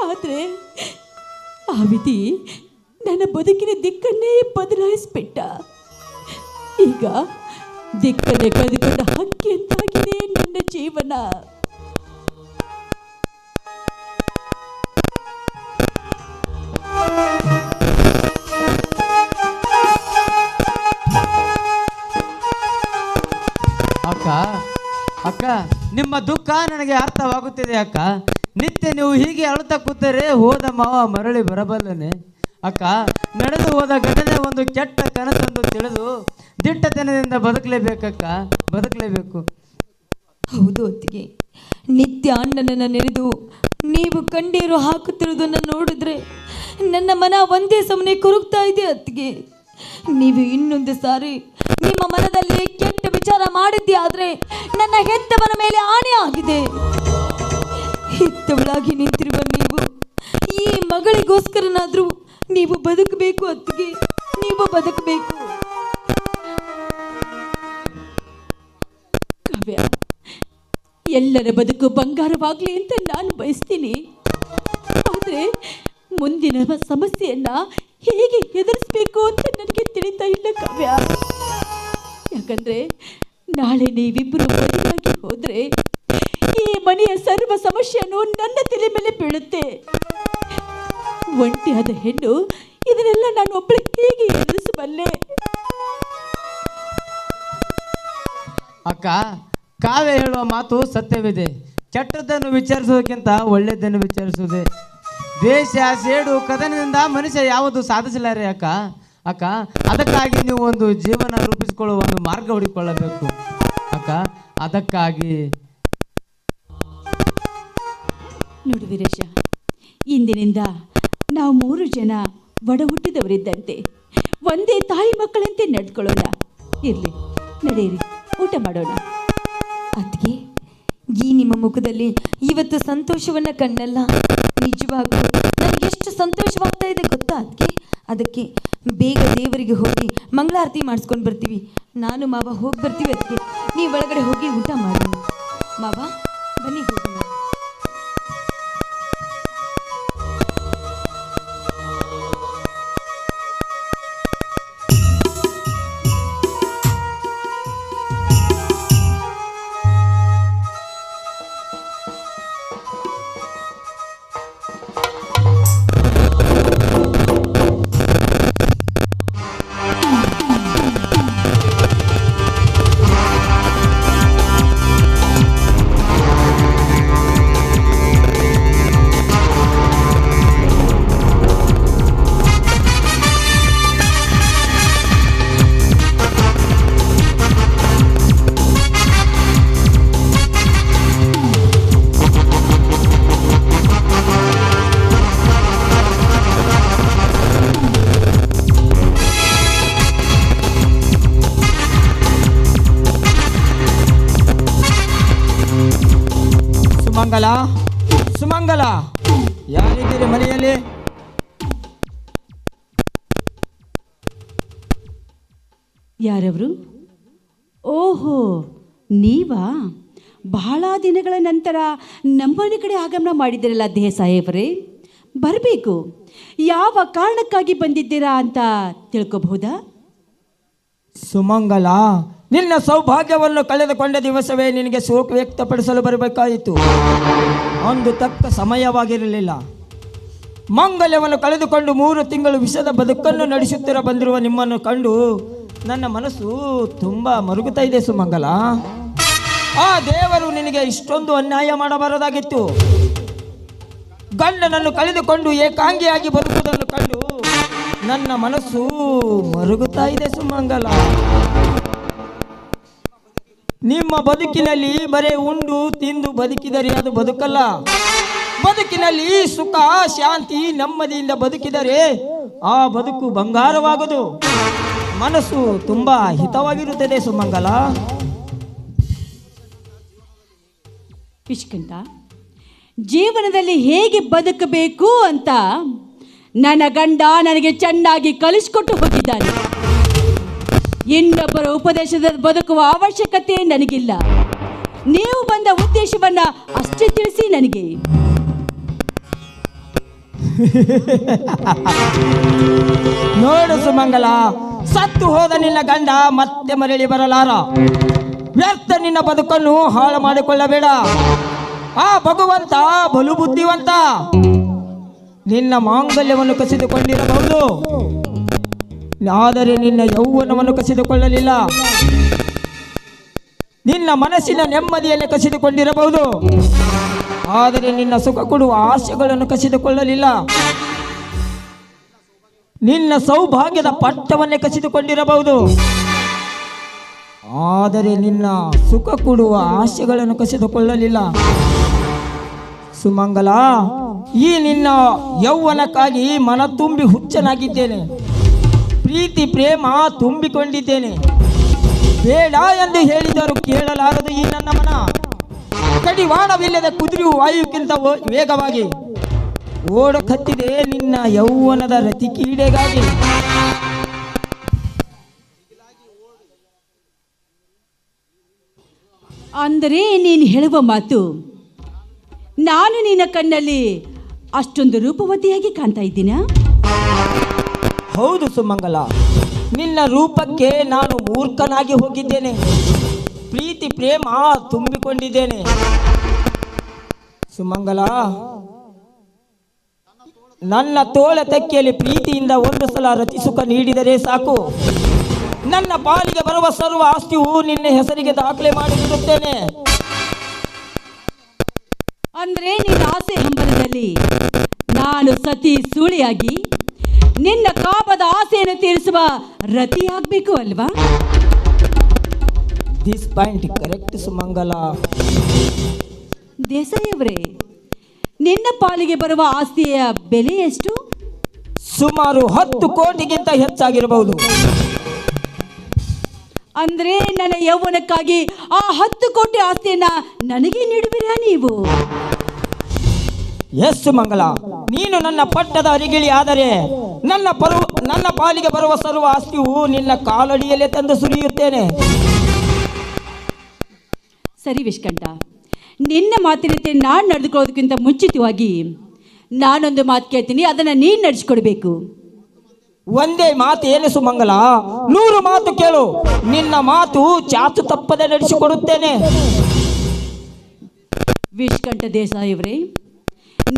ಆದರೆ ಆ ವಿಧಿ ನನ್ನ ಬದುಕಿನ ದಿಕ್ಕನ್ನೇ ಬದಲಾಯಿಸ್ಬಿಟ್ಟ. ಈಗ ದಿಕ್ಕನ್ನೇ ಕಳೆದುಕೊಂಡ ಹಕ್ಕಿ ಅಂತಾಗಿದೆ ನನ್ನ ಜೀವನ. ಅಕ್ಕ ಅಕ್ಕ, ನಿಮ್ಮ ದುಃಖ ನನಗೆ ಅರ್ಥವಾಗುತ್ತಿದೆ ಅಕ್ಕ. ನಿತ್ಯ ನೀವು ಹೀಗೆ ಅಳುತ್ತಾ ಕೂತರೆ ಹೋದ ಮಾವ ಮರಳಿ ಬರಬಲ್ಲನೆ. ಅಕ್ಕ, ನಡೆದು ಹೋದ ಘಟನೆ ಒಂದು ಕೆಟ್ಟ ಕನಸೆಂದು ತಿಳಿದು ದಿಟ್ಟತನದಿಂದ ಬದುಕಲೇಬೇಕಕ್ಕ, ಬದುಕಲೇಬೇಕು. ಹೌದು ಅತ್ತಿಗೆ, ನಿತ್ಯ ಅಣ್ಣನನ್ನು ನೆನೆದು ನೀವು ಕಣ್ಣೀರು ಹಾಕುತ್ತಿರುವುದನ್ನು ನೋಡಿದ್ರೆ ನನ್ನ ಮನ ಒಂದೇ ಸಮನೆ ಕೊರಗ್ತಾ ಇದೆ ಅತ್ತಿಗೆ. ನೀವು ಇನ್ನೊಂದು ಸಾರಿ ನಿಮ್ಮ ಮನದಲ್ಲಿ ಕೆಟ್ಟ ವಿಚಾರ ಮಾಡಿದ್ದೆ ಆದ್ರೆ ನನ್ನ ಹೆತ್ತವನ ಮೇಲೆ ಆಣೆ ಆಗಿದೆ. ಹೆತ್ತವಳಾಗಿ ನಿಂತಿರುವ ನೀವು ಈ ಮಗಳಿಗೋಸ್ಕರನಾದ್ರೂ ನೀವು ಬದುಕಬೇಕು ಅತ್ತಿಗೆ, ನೀವು ಬದುಕಬೇಕು. ಕಾವ್ಯ, ಎಲ್ಲರ ಬದುಕು ಬಂಗಾರವಾಗ್ಲಿ ಅಂತ ನಾನು ಬಯಸ್ತೀನಿ. ಆದರೆ ಮುಂದಿನ ಸಮಸ್ಯೆಯನ್ನ ಹೇಗೆ ಎದುರಿಸ್ಬೇಕು ಅಂತ ನನಗೆ ತಿಳಿತಾ ಇಲ್ಲ ಕಾವ್ಯ. ಯಾಕಂದ್ರೆ ನಾಳೆ ನೀವಿಬ್ಬರು ಮದುವೆಯಾಗಿ ಹೋದ್ರೆ ಈ ಮನೆಯ ಸರ್ವ ಸಮಸ್ಯೆಯನ್ನು ನನ್ನ ತಲೆ ಮೇಲೆ ಬೀಳುತ್ತೆ. ಒಂಟಿಯಾದ ಹೆಣ್ಣು ಇದನ್ನೆಲ್ಲ ನಾನು ಒಬ್ಬಳೆ ಹೇಗೆ ಎದುರಿಸಬಲ್ಲೆ? ಅಕ್ಕ, ಕಾವ್ಯ ಹೇಳುವ ಮಾತು ಸತ್ಯವಿದೆ. ಕೆಟ್ಟದ್ದನ್ನು ವಿಚಾರಿಸೋದಕ್ಕಿಂತ ಒಳ್ಳೆಯದನ್ನು ವಿಚಾರಿಸುವುದೇ. ದ್ವೇಷ, ಸೇಡು, ಕದನದಿಂದ ಮನುಷ್ಯ ಯಾವುದು ಸಾಧಿಸಲಾರೆ ಅಕ್ಕ. ಅಕ್ಕ, ಅದಕ್ಕಾಗಿ ನೀವು ಒಂದು ಜೀವನ ರೂಪಿಸಿಕೊಳ್ಳುವ ಒಂದು ಮಾರ್ಗ ಹುಡುಕಿಕೊಳ್ಳಬೇಕು ಅಕ್ಕ. ಅದಕ್ಕಾಗಿ ನೋಡಿ ವೀರೇಶ, ಇಂದಿನಿಂದ ನಾವು 3 ಜನ ಒಡ ಹುಟ್ಟಿದವರಿದ್ದಂತೆ ಒಂದೇ ತಾಯಿ ಮಕ್ಕಳಂತೆ ನಡ್ಕೊಳ್ಳೋಣ. ಇರಲಿ, ನಡೆಯಿರಿ, ಊಟ ಮಾಡೋಣ. ಅದಕ್ಕೆ ಈ ನಿಮ್ಮ ಮುಖದಲ್ಲಿ ಇವತ್ತು ಸಂತೋಷವನ್ನ ಕಂಡಲ್ಲ, ನಿಜವಾಗೂ ನನಗೆ ಎಷ್ಟು ಸಂತೋಷವಾಗ್ತಾ ಇದೆ ಗೊತ್ತಾ ಅದಕ್ಕೆ ಬೇಗ ದೇವರಿಗೆ ಹೋಗಿ ಮಂಗಳಾರತಿ ಮಾಡಿಸ್ಕೊಂಡು ಬರ್ತೀವಿ. ನಾನು ಮಾವ ಹೋಗಿ ಬರ್ತೀವಿ. ಅದಕ್ಕೆ ನೀವು ಒಳಗಡೆ ಹೋಗಿ ಊಟ ಮಾಡೋಣ. ಮಾವ ಬನ್ನಿ ಹೋಗೋಣ. ಸುಮಂಗಲ, ಸುಮಂಗಲ, ಯಾರಿದ್ದೀರಿ ಮನೆಯಲ್ಲಿ? ಯಾರವರು? ಓಹೋ, ನೀವಾ? ಬಹಳ ದಿನಗಳ ನಂತರ ನಮ್ಮನೆ ಕಡೆ ಆಗಮನ ಮಾಡಿದ್ದೀರಲ್ಲ ದೇಸಾಯಿಯವರೇ. ಬರಬೇಕು. ಯಾವ ಕಾರಣಕ್ಕಾಗಿ ಬಂದಿದ್ದೀರಾ ಅಂತ ತಿಳ್ಕೊಬಹುದಾ? ಸುಮಂಗಲ, ನಿನ್ನ ಸೌಭಾಗ್ಯವನ್ನು ಕಳೆದುಕೊಂಡ ದಿವಸವೇ ನಿನಗೆ ಶೋಕ ವ್ಯಕ್ತಪಡಿಸಲು ಬರಬೇಕಾಯಿತು. ಒಂದು ತಕ್ಕ ಸಮಯವಾಗಿರಲಿಲ್ಲ. ಮಾಂಗಲ್ಯವನ್ನು ಕಳೆದುಕೊಂಡು 3 ತಿಂಗಳು ವಿಷದ ಬದುಕನ್ನು ನಡೆಸುತ್ತಿರ ಬಂದಿರುವ ನಿಮ್ಮನ್ನು ಕಂಡು ನನ್ನ ಮನಸ್ಸು ತುಂಬ ಮರುಗುತ್ತಾ ಇದೆ ಸುಮಂಗಲ. ಆ ದೇವರು ನಿನಗೆ ಇಷ್ಟೊಂದು ಅನ್ಯಾಯ ಮಾಡಬಾರದಾಗಿತ್ತು. ಗಂಡನನ್ನು ಕಳೆದುಕೊಂಡು ಏಕಾಂಗಿಯಾಗಿ ಬದುಕುವುದನ್ನು ಕಂಡು ನನ್ನ ಮನಸ್ಸು ಮರುಗುತ್ತಾ ಇದೆ ಸುಮಂಗಲ. ನಿಮ್ಮ ಬದುಕಿನಲ್ಲಿ ಬರೇ ಉಂಡು ತಿಂದು ಬದುಕಿದರೆ ಅದು ಬದುಕಲ್ಲ. ಬದುಕಿನಲ್ಲಿ ಸುಖ, ಶಾಂತಿ, ನೆಮ್ಮದಿಯಿಂದ ಬದುಕಿದರೆ ಆ ಬದುಕು ಬಂಗಾರವಾಗುವುದು. ಮನಸ್ಸು ತುಂಬಾ ಹಿತವಾಗಿರುತ್ತದೆ ಸುಮಂಗಲ. ಕಿಷ್ಕಂಠ, ಜೀವನದಲ್ಲಿ ಹೇಗೆ ಬದುಕಬೇಕು ಅಂತ ನನ್ನ ಗಂಡ ನನಗೆ ಚೆನ್ನಾಗಿ ಕಲಿಸಿಕೊಟ್ಟು ಹೋಗಿದ್ದಾನೆ. ಇನ್ನೊಬ್ಬರ ಉಪದೇಶದ ಬದುಕುವ ಅವಶ್ಯಕತೆ ನನಗಿಲ್ಲ. ನೀವು ಬಂದ ಉದ್ದೇಶವನ್ನ ಅಷ್ಟೇ ತಿಳಿಸಿ ನನಗೆ. ನೋಡು ಸುಮಂಗಲ, ಸತ್ತು ಹೋದ ನಿನ್ನ ಗಂಡ ಮತ್ತೆ ಮರಳಿ ಬರಲಾರ. ವ್ಯರ್ಥ ನಿನ್ನ ಬದುಕನ್ನು ಹಾಳು ಮಾಡಿಕೊಳ್ಳಬೇಡ. ಆ ಭಗವಂತ ಬಲು ಬುದ್ಧಿವಂತ. ನಿನ್ನ ಮಾಂಗಲ್ಯವನ್ನು ಕಸಿದುಕೊಂಡಿರಬಹುದು, ಆದರೆ ನಿನ್ನ ಯೌವನವನ್ನು ಕಸಿದುಕೊಳ್ಳಲಿಲ್ಲ. ನಿನ್ನ ಮನಸ್ಸಿನ ನೆಮ್ಮದಿಯನ್ನು ಕಸಿದುಕೊಂಡಿರಬಹುದು, ಆದರೆ ನಿನ್ನ ಸುಖ ಕೊಡುವ ಆಸೆಗಳನ್ನು ಕಸಿದುಕೊಳ್ಳಲಿಲ್ಲ. ನಿನ್ನ ಸೌಭಾಗ್ಯದ ಪಟ್ಟವನ್ನೇ ಕಸಿದುಕೊಂಡಿರಬಹುದು, ಆದರೆ ನಿನ್ನ ಸುಖ ಕೊಡುವ ಆಸೆಗಳನ್ನು ಕಸಿದುಕೊಳ್ಳಲಿಲ್ಲ. ಸುಮಂಗಲ, ಈ ನಿನ್ನ ಯೌವನಕ್ಕಾಗಿ ಮನ ತುಂಬಿ ಹುಚ್ಚನಾಗಿದ್ದೇನೆ. ಪ್ರೀತಿ ಪ್ರೇಮ ತುಂಬಿಕೊಂಡಿದ್ದೇನೆ. ಬೇಡ ಎಂದು ಹೇಳಿದರೂ ಕೇಳಲಾರದು ಈ ನನ್ನ ಮನ. ಕಡಿವಾಣವಿಲ್ಲದ ಕುದುರೆಯು ವಾಯುಕ್ಕಿಂತ ವೇಗವಾಗಿ ಓಡಕತ್ತಿದೆ ನಿನ್ನ ಯೌವನದ ರತಿ ಕ್ರೀಡೆಗಾಗಿ. ಅಂದರೆ ನೀನು ಹೇಳುವ ಮಾತು, ನಾನು ನಿನ್ನ ಕಣ್ಣಲ್ಲಿ ಅಷ್ಟೊಂದು ರೂಪವತಿಯಾಗಿ ಕಾಣ್ತಾ ಇದ್ದೀನ? ಹೌದು ಸುಮಂಗಲ, ನಿನ್ನ ರೂಪಕ್ಕೆ ನಾನು ಮೂರ್ಖನಾಗಿ ಹೋಗಿದ್ದೇನೆ. ಪ್ರೀತಿ ಪ್ರೇಮ ತುಂಬಿಕೊಂಡಿದ್ದೇನೆ. ಸುಮಂಗಲ, ನನ್ನ ತೋಳ ತೆಕ್ಕೆಯಲ್ಲಿ ಪ್ರೀತಿಯಿಂದ ಒಂದು ಸಲ ರಚಿಸುಕ ನೀಡಿದರೆ ಸಾಕು. ನನ್ನ ಪಾಲಿಗೆ ಬರುವ ಸರ್ವ ಆಸ್ತಿಯು ನಿನ್ನ ಹೆಸರಿಗೆ ದಾಖಲೆ ಮಾಡಿಬಿಡುತ್ತೇನೆ. ಅಂದ್ರೆ ನಿನ್ನ ಆಸೆ ಹಂಬಲದಲ್ಲಿ ನಾನು ಸತಿ ಸೂಳಿಯಾಗಿ ನಿನ್ನ ಕಾಪದ ಆಸೆಯನ್ನು ತೀರಿಸುವ ರತಿಯಾಗಬೇಕು ಅಲ್ವಾ? ದಿಸ್ ಪಾಯಿಂಟ್ ಕರೆಕ್ಟ್ ಸುಮಂಗಲ. ದೇಸಾಯಿಯವರೇ, ನಿನ್ನ ಪಾಲಿಗೆ ಬರುವ ಆಸ್ತಿಯ ಬೆಲೆ ಎಷ್ಟು? ಸುಮಾರು 10 ಕೋಟಿಗಿಂತ ಹೆಚ್ಚಾಗಿರಬಹುದು. ಅಂದ್ರೆ ನನ್ನ ಯೌವನಕ್ಕಾಗಿ ಆ 10 ಕೋಟಿ ಆಸ್ತಿಯನ್ನ ನನಗೆ ನೀಡುವಿರಾ ನೀವು? ಎಸ್ ಸುಮಂಗಲ, ನೀನು ನನ್ನ ಪಟ್ಟದ ಅರಿಗಿಳಿ ಆದರೆ ನನ್ನ ಪಾಲಿಗೆ ಬರುವ ಸರ್ವ ಆಸ್ತಿಯು ನಿನ್ನ ಕಾಲಡಿಯಲ್ಲೇ ತಂದು ಸುರಿಯುತ್ತೇನೆ. ಸರಿ ವಿಷ್ಕಂಠ, ನಿನ್ನ ಮಾತಿನಂತೆ ನಾನು ನಡೆದುಕೊಳ್ಳೋದಕ್ಕಿಂತ ಮುಂಚಿತವಾಗಿ ನಾನೊಂದು ಮಾತು ಕೇಳ್ತೀನಿ, ಅದನ್ನು ನೀನು ನಡೆಸ್ಕೊಡ್ಬೇಕು. ಒಂದೇ ಮಾತು ಏನು ಸುಮಂಗಲ? 100 ಮಾತು ಕೇಳು, ನಿನ್ನ ಮಾತು ಚಾಚು ತಪ್ಪದೆ ನಡೆಸಿಕೊಡುತ್ತೇನೆ. ವಿಷ್ಕಂಠ ದೇಸಾಯಿಯವರೇ,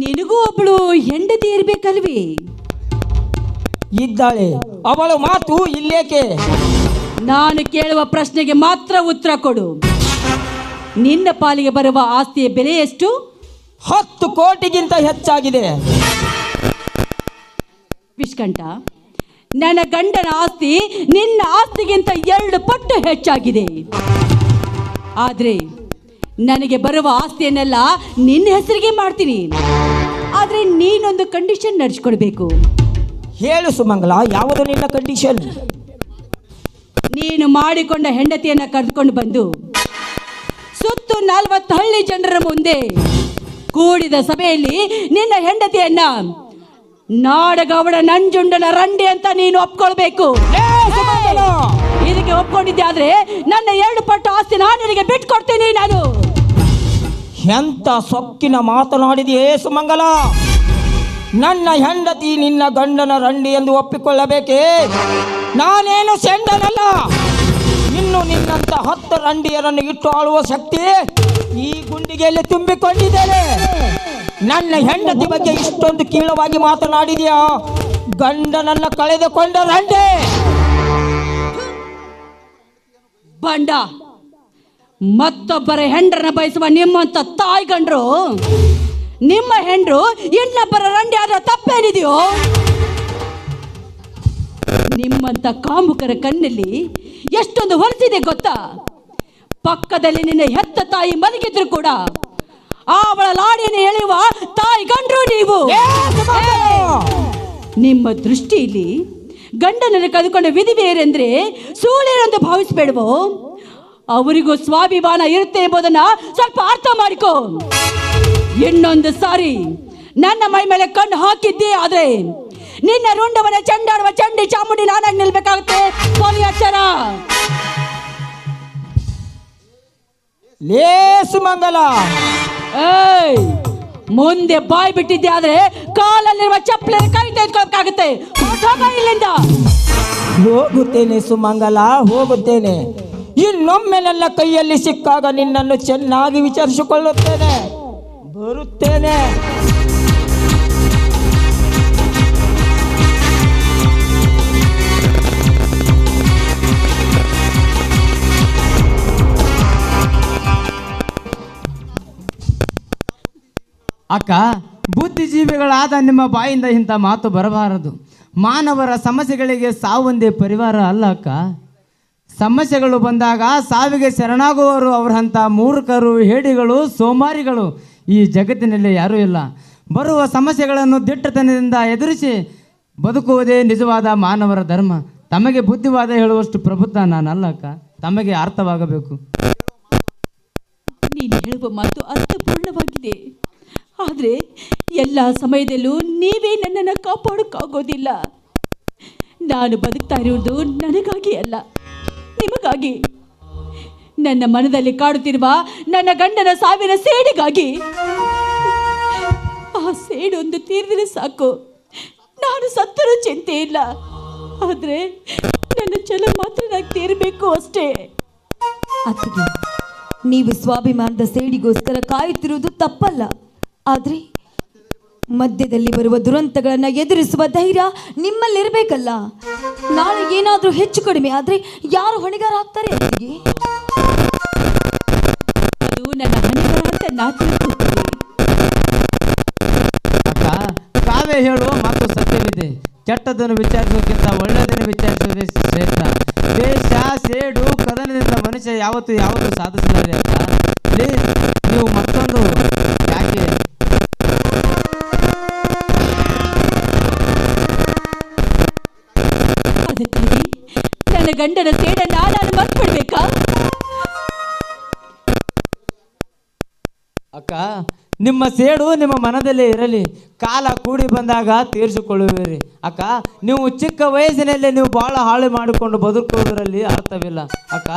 ನಿನಗೂ ಒಬ್ಬಳು ಹೆಂಡತಿ ಇರಬೇಕಲ್ವೇ? ಇದ್ದಾಳೆ, ಅವಳು ಮಾತು ಇಲ್ಲೇಕೆ? ನಾನು ಕೇಳುವ ಪ್ರಶ್ನೆಗೆ ಮಾತ್ರ ಉತ್ತರ ಕೊಡು. ನಿನ್ನ ಪಾಲಿಗೆ ಬರುವ ಆಸ್ತಿಯ ಬೆಲೆ ಎಷ್ಟು? 10 ಕೋಟಿಗಿಂತ ಹೆಚ್ಚಾಗಿದೆ. ವಿಷ್ಕಂಠ, ನನ್ನ ಗಂಡನ ಆಸ್ತಿ ನಿನ್ನ ಆಸ್ತಿಗಿಂತ 2 ಪಟ್ಟು ಹೆಚ್ಚಾಗಿದೆ. ಆದರೆ ನನಗೆ ಬರುವ ಆಸ್ತಿಯನ್ನೆಲ್ಲ ನಿನ್ನ ಹೆಸರಿಗೆ ಮಾಡ್ತೀನಿ. ಆದರೆ ನೀನೊಂದು ಕಂಡೀಷನ್ ನಡೆಸ್ಕೊಡ್ಬೇಕು. ಹೇಳು ಸುಮಂಗಲ, ಯಾವುದು ನಿನ್ನ ಕಂಡೀಷನ್? ನೀನು ಮಾಡಿಕೊಂಡ ಹೆಂಡತಿಯನ್ನು ಕರೆದುಕೊಂಡು ಬಂದು ಸುತ್ತು 40 ಹಳ್ಳಿ ಜನರ ಮುಂದೆ ಕೂಡಿದ ಸಭೆಯಲ್ಲಿ ನಿನ್ನ ಹೆಂಡತಿಯನ್ನ ನಾಡಗೌಡ ನಂಜುಂಡನ ರಂಡಿ ಅಂತ ನೀನು ಒಪ್ಕೊಳ್ಬೇಕು. ಇದಕ್ಕೆ ಒಪ್ಕೊಂಡಿದ್ದೆ ಆದ್ರೆ ನನ್ನ 2 ಪಟ್ಟು ಆಸ್ತಿ ನಾನು ನಿನಗೆ ಬಿಟ್ಕೊಡ್ತೀನಿ. ನಾನು ಎಂತ ಸೊಕ್ಕಿನ ಮಾತನಾಡಿದೆಯೇ ಸುಮಂಗಲ? ನನ್ನ ಹೆಂಡತಿ ನಿನ್ನ ಗಂಡನ ರಂಡಿ ಎಂದು ಒಪ್ಪಿಕೊಳ್ಳಬೇಕೇ? ನಾನೇನು ಸೆಂಡನಲ್ಲ. ಇನ್ನು ನಿನ್ನಂತ 10 ರಂಡಿಯರನ್ನು ಇಟ್ಟು ಆಳುವ ಶಕ್ತಿ ಈ ಗುಂಡಿಗೆಯಲ್ಲಿ ತುಂಬಿಕೊಂಡಿದ್ದೇನೆ. ನನ್ನ ಹೆಂಡತಿ ಬಗ್ಗೆ ಇಷ್ಟೊಂದು ಕೀಳವಾಗಿ ಮಾತನಾಡಿದೆಯಾ? ಗಂಡನನ್ನ ಕಳೆದುಕೊಂಡ ರಂಡೆ ಬಂಡ. ಮತ್ತೊಬ್ಬರ ಹೆಂಡ್ರನ್ನ ಬಯಸುವ ನಿಮ್ಮಂತ ತಾಯಿ ಗಂಡ್ರು ನಿಮ್ಮ ಹೆಂಡ್ರು ಇನ್ನೊಬ್ಬರ ರಂಡಿ ಆದ್ರೆ ತಪ್ಪೇನಿದೆಯೋ? ನಿಮ್ಮಂತ ಕಾಮುಕರ ಕಣ್ಣಲ್ಲಿ ಎಷ್ಟೊಂದು ಹೊಲಸಿದೆ ಗೊತ್ತಾ? ಪಕ್ಕದಲ್ಲಿ ನಿನ್ನ ಹೆತ್ತ ತಾಯಿ ಮಲಗಿದ್ರು ಕೂಡ ಅವಳ ಲಾಡಿಯನ್ನು ಎಳೆಯುವ ತಾಯಿ ಗಂಡ್ರು ನೀವು. ನಿಮ್ಮ ದೃಷ್ಟಿಯಲ್ಲಿ ಗಂಡನನ್ನು ಕದ್ಕೊಂಡು ವಿಧಿವೇರೆಂದ್ರೆ ಸೂಳೆರೆಂದು ಭಾವಿಸಬೇಡವೋ? ಅವರಿಗೂ ಸ್ವಾಭಿಮಾನ ಇರುತ್ತೆ ಎಂಬುದನ್ನ ಸ್ವಲ್ಪ ಅರ್ಥ ಮಾಡಿಕೋ. ಇನ್ನೊಂದು ಸಾರಿ ನನ್ನ ಮೈ ಮೇಲೆ ಕಣ್ಣು ಹಾಕಿದ್ದೆ ಆದ್ರೆ ನಿನ್ನ ರುಂಡವನ್ನ ಚಂಡಾಡುವ ಚಂಡಿ ಚಾಮುಂಡಿ ನಾನಾಗಿ ನಿಲ್ಬೇಕಾಗುತ್ತೆ. ಎಚ್ಚರ. ಲೇ ಸುಮಂಗಲ, ಏಯ್, ಮುಂದೆ ಬಾಯ್ ಬಿಟ್ಟಿದ್ದೆ ಆದ್ರೆ ಕಾಲಲ್ಲಿರುವ ಚಪ್ಪಲಿ ಕೈ ತೆಗೆದುಕೊಳ್ಳಬೇಕಾಗುತ್ತೆ. ಇಲ್ಲಿಂದ ಹೋಗುತ್ತೇನೆ ಸುಮಂಗಲ, ಹೋಗುತ್ತೇನೆ. ಇನ್ನೊಮ್ಮೆ ನನ್ನ ಕೈಯಲ್ಲಿ ಸಿಕ್ಕಾಗ ನಿನ್ನನ್ನು ಚೆನ್ನಾಗಿ ವಿಚಾರಿಸಿಕೊಳ್ಳುತ್ತೇನೆ. ಬರುತ್ತೇನೆ. ಅಕ್ಕ, ಬುದ್ಧಿಜೀವಿಗಳಾದ ನಿಮ್ಮ ಬಾಯಿಂದ ಇಂಥ ಮಾತು ಬರಬಾರದು. ಮಾನವರ ಸಮಸ್ಯೆಗಳಿಗೆ ಸಾವೊಂದೇ ಪರಿವಾರ ಅಲ್ಲ ಅಕ್ಕ. ಸಮಸ್ಯೆಗಳು ಬಂದಾಗ ಸಾವಿಗೆ ಶರಣಾಗುವವರು ಅವರಂಥ ಮೂರ್ಖರು, ಹೇಡಿಗಳು, ಸೋಮಾರಿಗಳು ಈ ಜಗತ್ತಿನಲ್ಲಿ ಯಾರೂ ಇಲ್ಲ. ಬರುವ ಸಮಸ್ಯೆಗಳನ್ನು ದಿಟ್ಟತನದಿಂದ ಎದುರಿಸಿ ಬದುಕುವುದೇ ನಿಜವಾದ ಮಾನವರ ಧರ್ಮ. ತಮಗೆ ಬುದ್ಧಿವಾದ ಹೇಳುವಷ್ಟು ಪ್ರಬುದ್ಧ ನಾನಲ್ಲ ಅಕ್ಕ. ತಮಗೆ ಅರ್ಥವಾಗಬೇಕು. ನೀನು ಹೇಳುವ ಮಾತು ಅರ್ಥಪೂರ್ಣವಾಗಿದೆ. ಆದರೆ ಎಲ್ಲ ಸಮಯದಲ್ಲೂ ನೀವೇ ನನ್ನನ್ನು ಕಾಪಾಡೋಕ್ಕಾಗೋದಿಲ್ಲ. ನಾನು ಬದುಕ್ತಾ ಇರುವುದು ನನಗಾಗಿ ಅಲ್ಲ, ನಿಮಗಾಗಿ. ನನ್ನ ಮನದಲ್ಲಿ ಕಾಡುತ್ತಿರುವ ನನ್ನ ಗಂಡನ ಸಾವಿನ ಸೇಡಿಗಾಗಿ. ಆ ಸೇಡೊಂದು ತೀರಿದರೆ ಸಾಕು, ನಾನು ಸತ್ತರೂ ಚಿಂತೆ ಇಲ್ಲ. ಆದ್ರೆ ನನ್ನ ಛಲ ಮಾತ್ರ ನಾನು ತೀರಬೇಕು ಅಷ್ಟೇ. ಅತ್ತಿಗೆ, ನೀವು ಸ್ವಾಭಿಮಾನದ ಸೇಡಿಗೋಸ್ಕರ ಕಾಯುತ್ತಿರುವುದು ತಪ್ಪಲ್ಲ. ಆದರೆ ಮಧ್ಯದಲ್ಲಿ ಬರುವ ದುರಂತಗಳನ್ನು ಎದುರಿಸುವ ಧೈರ್ಯ ನಿಮ್ಮಲ್ಲಿರಬೇಕಲ್ಲ. ನಾಳೆ ಏನಾದರೂ ಹೆಚ್ಚು ಕಡಿಮೆ ಆದರೆ ಯಾರು ಹೊಣೆಗಾರ ಆಗ್ತಾರೆ ಅತ್ತಿಗೆ? ಅದು ನನ್ನ ಹಣೆಗಾರ ಅಂತ ನಾ ತಿಳ್ಕೊತೀನಿ. ಅಕ್ಕ, ಕಾವ್ಯ ಹೇಳುವ ಮಾತು ಸತ್ಯವಿದೆ. ಕೆಟ್ಟದನ್ನು ವಿಚಾರಿಸೋಕ್ಕಿಂತ ಒಳ್ಳೆಯದನ್ನು ವಿಚಾರಿಸೋದೇ ಶ್ರೇಷ್ಠ. ದೇಶ ಸೇಡು ಕದನದಿಂದ ಮನುಷ್ಯ ಯಾವತ್ತು ಸಾಧಿಸಲಾರೆ ಅಕ್ಕ. ಪ್ಲೀಸ್, ನೀವು ಮತ್ತೊಂದು ಯಾಕೆ ಅದಕ್ಕಾಗಿ ನನ್ನ ಗಂಡನ ಸೇಡನ್ನ ನಾನು ಮರ್ತ್ಬಿಡ್ಬೇಕಾ? ಅಕ್ಕ, ನಿಮ್ಮ ಸೇಡು ನಿಮ್ಮ ಮನದಲ್ಲೇ ಇರಲಿ. ಕಾಲ ಕೂಡಿ ಬಂದಾಗ ತೀರಿಸಿಕೊಳ್ಳುವಿರಿ. ಅಕ್ಕ, ನೀವು ಚಿಕ್ಕ ವಯಸ್ಸಿನಲ್ಲೇ ನೀವು ಬಹಳ ಹಾಳು ಮಾಡಿಕೊಂಡು ಬದುಕುವುದರಲ್ಲಿ ಅರ್ಥವಿಲ್ಲ ಅಕ್ಕ.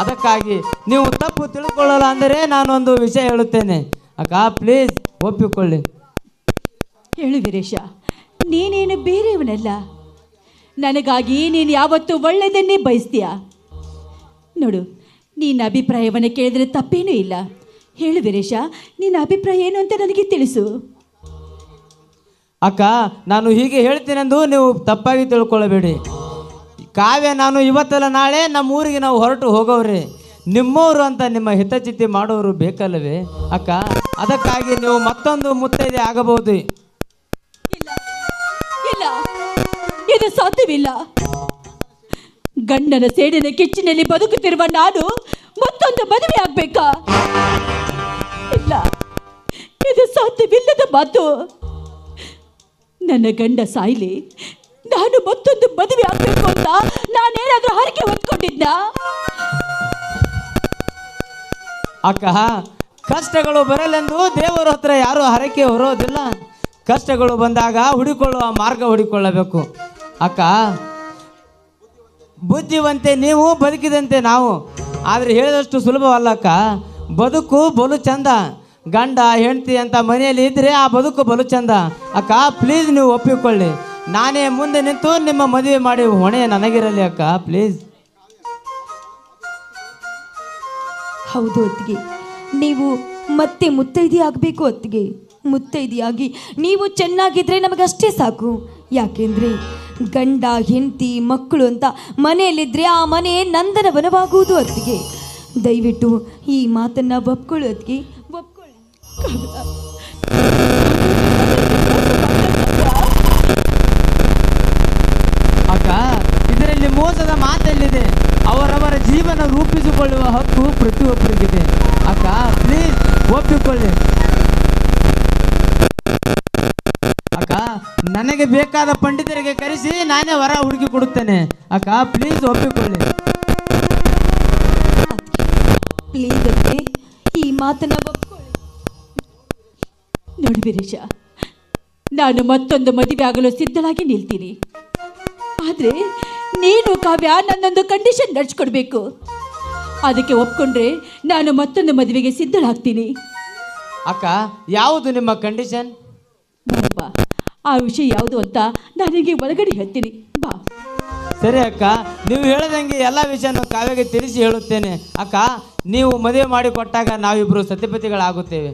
ಅದಕ್ಕಾಗಿ ನೀವು ತಪ್ಪು ತಿಳ್ಕೊಳ್ಳಲ್ಲ ಅಂದರೆ ನಾನೊಂದು ವಿಷಯ ಹೇಳುತ್ತೇನೆ ಅಕ್ಕ. ಪ್ಲೀಸ್ ಒಪ್ಪಿಕೊಳ್ಳಿ. ಹೇಳು ವೀರೇಶ, ನೀನೇನು ಬೇರೆಯವನಲ್ಲ. ನನಗಾಗಿ ನೀನು ಯಾವತ್ತೂ ಒಳ್ಳೆಯದನ್ನೇ ಬಯಸ್ತೀಯ. ನೋಡು, ನಿನ್ನ ಅಭಿಪ್ರಾಯವನ್ನು ಕೇಳಿದ್ರೆ ತಪ್ಪೇನೂ ಇಲ್ಲ. ಹೇಳು ವೀರೇಶ, ನಿನ್ನ ಅಭಿಪ್ರಾಯ ಏನು ಅಂತ ನನಗೆ ತಿಳಿಸು. ಅಕ್ಕ, ನಾನು ಹೀಗೆ ಹೇಳ್ತೀನೆಂದು ನೀವು ತಪ್ಪಾಗಿ ತಿಳ್ಕೊಳ್ಳಬೇಡಿ. ಕಾವ್ಯ ನಾನು ಇವತ್ತಲ್ಲ ನಾಳೆ ನಮ್ಮ ಊರಿಗೆ ನಾವು ಹೊರಟು ಹೋಗೋವ್ರಿ. ನಿಮ್ಮವರು ಅಂತ ನಿಮ್ಮ ಹಿತಚಿತ್ತಿ ಮಾಡೋರು ಬೇಕಲ್ಲವೇ ಅಕ್ಕ? ಅದಕ್ಕಾಗಿ ನೀವು ಮತ್ತೊಂದು ಮುತ್ತೈದೆ ಆಗಬಹುದು. ಇಲ್ಲ, ಇದು ಸಾಧ್ಯವಿಲ್ಲ. ಗಂಡನ ಸೇಡಿನ ಕಿಚ್ಚಿನಲ್ಲಿ ಬದುಕುತ್ತಿರುವ ನಾನು ಮತ್ತೊಂದು ಮದುವೆ ಆಗ್ಬೇಕಾ? ಇಲ್ಲ, ಇದು ಸಾಧ್ಯವಿಲ್ಲದ ಮಾತು. ನನ್ನ ಗಂಡ ಸಾಯ್ಲಿ, ನಾನು ಮತ್ತೊಂದು ಮದುವೆ ಆಗ್ಬೇಕು ಅಂತ ನಾನೇನಾದ್ರೂ ಹರಕೆ ಹೊತ್ಕೊಂಡಿದ್ದ? ಅಕ್ಕ, ಕಷ್ಟಗಳು ಬರಲೆಂದು ದೇವರ ಹತ್ರ ಯಾರು ಹರಕೆ ಹೊರೋದಿಲ್ಲ. ಕಷ್ಟಗಳು ಬಂದಾಗ ಹುಡುಕೊಳ್ಳುವ ಮಾರ್ಗ ಹುಡುಕೊಳ್ಳಬೇಕು ಅಕ್ಕ. ಬುದ್ಧಿವಂತೆ ನೀವು, ಬದುಕಿದಂತೆ ನಾವು. ಆದರೆ ಹೇಳಿದಷ್ಟು ಸುಲಭವಲ್ಲ ಅಕ್ಕ. ಬದುಕು ಬಲು ಚಂದ. ಗಂಡ ಹೆಂಡತಿ ಅಂತ ಮನೆಯಲ್ಲಿ ಇದ್ದರೆ ಆ ಬದುಕು ಬಲು ಚಂದ ಅಕ್ಕ. ಪ್ಲೀಸ್ ನೀವು ಒಪ್ಪಿಕೊಳ್ಳಿ. ನಾನೇ ಮುಂದೆ ನಿಂತು ನಿಮ್ಮ ಮದುವೆ ಮಾಡಿ ಹೊಣೆ ನನಗಿರಲಿ ಅಕ್ಕ, ಪ್ಲೀಸ್. ಹೌದು ಅತ್ತಿಗೆ, ನೀವು ಮತ್ತೆ ಮುತ್ತೈದೆ ಆಗಬೇಕು ಅತ್ತಿಗೆ. ಮುತ್ತೈದೆಯಾಗಿ ನೀವು ಚೆನ್ನಾಗಿದ್ರೆ ನಮಗಷ್ಟೇ ಸಾಕು. ಯಾಕೆಂದರೆ ಗಂಡ ಹೆಂಡತಿ ಮಕ್ಕಳು ಅಂತ ಮನೆಯಲ್ಲಿದ್ದರೆ ಆ ಮನೆ ನಂದನವನವಾಗುವುದು ಅತ್ತಿಗೆ. ದಯವಿಟ್ಟು ಈ ಮಾತನ್ನು ಒಪ್ಕೊಳ್ಳು ಅತ್ತಿಗೆ, ಒಪ್ಕೊಳ್ಳಿ. ಅಕ್ಕ, ಇದರಲ್ಲಿ ಮೋಸದ ಮಾತಲ್ಲಿದೆ. ಅವರವರ ಜೀವನ ರೂಪಿಸಿಕೊಳ್ಳುವ ಹಕ್ಕು ಪ್ರತಿಯೊಬ್ಬರಿಗಿದೆ ಅಕ್ಕ. ಪ್ಲೀಸ್ ಒಪ್ಪಿಕೊಳ್ಳಿ ಅಕ್ಕ. ನನಗೆ ಬೇಕಾದ ಪಂಡಿತರಿಗೆ ಕರೆಸಿ ನಾನೇ ವರ ಹುಡುಕಿ ಕೊಡುತ್ತೇನೆ ಅಕ್ಕ. ಪ್ಲೀಸ್ ಒಪ್ಪಿಕೊಳ್ಳಿ. ಪ್ಲೀಸ್ ಅತ್ತಿಗೆ, ಈ ಮಾತನ್ನು ಒಪ್ಕೊಳ್ಳಿ. ನೋಡಿ ವೀರೇಶ, ನಾನು ಮತ್ತೊಂದು ಮದುವೆ ಆಗಲು ಸಿದ್ಧಳಾಗಿ ನಿಲ್ತೀನಿ. ಆದರೆ ನೀನು ಕಾವ್ಯ ನನ್ನೊಂದು ಕಂಡೀಷನ್ ನಡ್ಸ್ಕೊಡ್ಬೇಕು. ಅದಕ್ಕೆ ಒಪ್ಕೊಂಡ್ರೆ ನಾನು ಮತ್ತೊಂದು ಮದುವೆಗೆ ಸಿದ್ಧಳಾಗ್ತೀನಿ. ಅಕ್ಕ, ಯಾವುದು ನಿಮ್ಮ ಕಂಡೀಷನ್? ಬಾ, ಆ ವಿಷಯ ಯಾವುದು ಅಂತ ನನಗೆ ಒಳಗಡೆ ಹೇಳ್ತೀನಿ. ಬಾ. ಸರಿ ಅಕ್ಕ, ನೀವು ಹೇಳದಂಗೆ ಎಲ್ಲ ವಿಷಯನೂ ಕಾವ್ಯಗೆ ತಿಳಿಸಿ ಹೇಳುತ್ತೇನೆ ಅಕ್ಕ. ನೀವು ಮದುವೆ ಮಾಡಿ ಕೊಟ್ಟಾಗ ನಾವಿಬ್ಬರು ಸತಿಪತಿಗಳಾಗುತ್ತೇವೆ.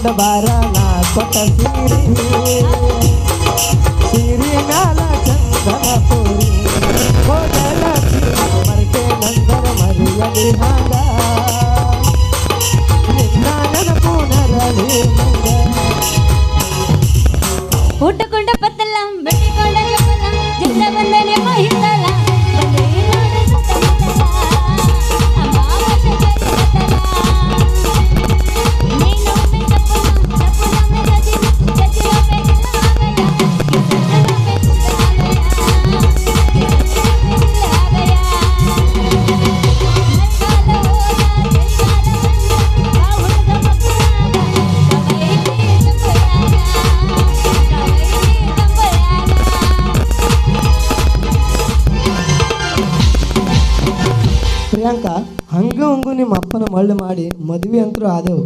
ಉಟ್ಕೊಂಡ ಬಾರ ನಾ ಕೊಟ್ಟ ಸೀರಿ ಮ್ಯಾಲ ಚಂದನ ತೋರಿ ಹೋಗಲ ಮರ್ತೆ ನಂದರ ಮರಿಯಲಿ ಹಾಗ ನಿನ್ನ ನೆನಪು ನರಳಿ ಮಂಗ ಊಟಕೊಂಡ ಪತ್ತಲ್ಲ ಬೆಟ್ಟಿಕೊಂಡ ಚಪ್ಪಲ ಜಿಲ್ಲ ಬಂದನೆ ಮಹಿಳಲ್ಲ ಬಂದೆ ನೋಡ ಸುತ್ತಮುತ್ತಲ ಅಮ್ಮ ಚಪ್ಪಲ ನೀನು ಮೇ ಚಪ್ಪಲ ಮೇ ಗಜಿ ಗಜಿಲ ಪೇ ಪ್ರಿಯಾಂಕಾ ಹಂಗೂ ಹಂಗೂ ನಿಮ್ಮ ಅಪ್ಪನ ಮಳ್ಳು ಮಾಡಿ ಮದುವೆ ಅಂತರೂ ಆದೆವು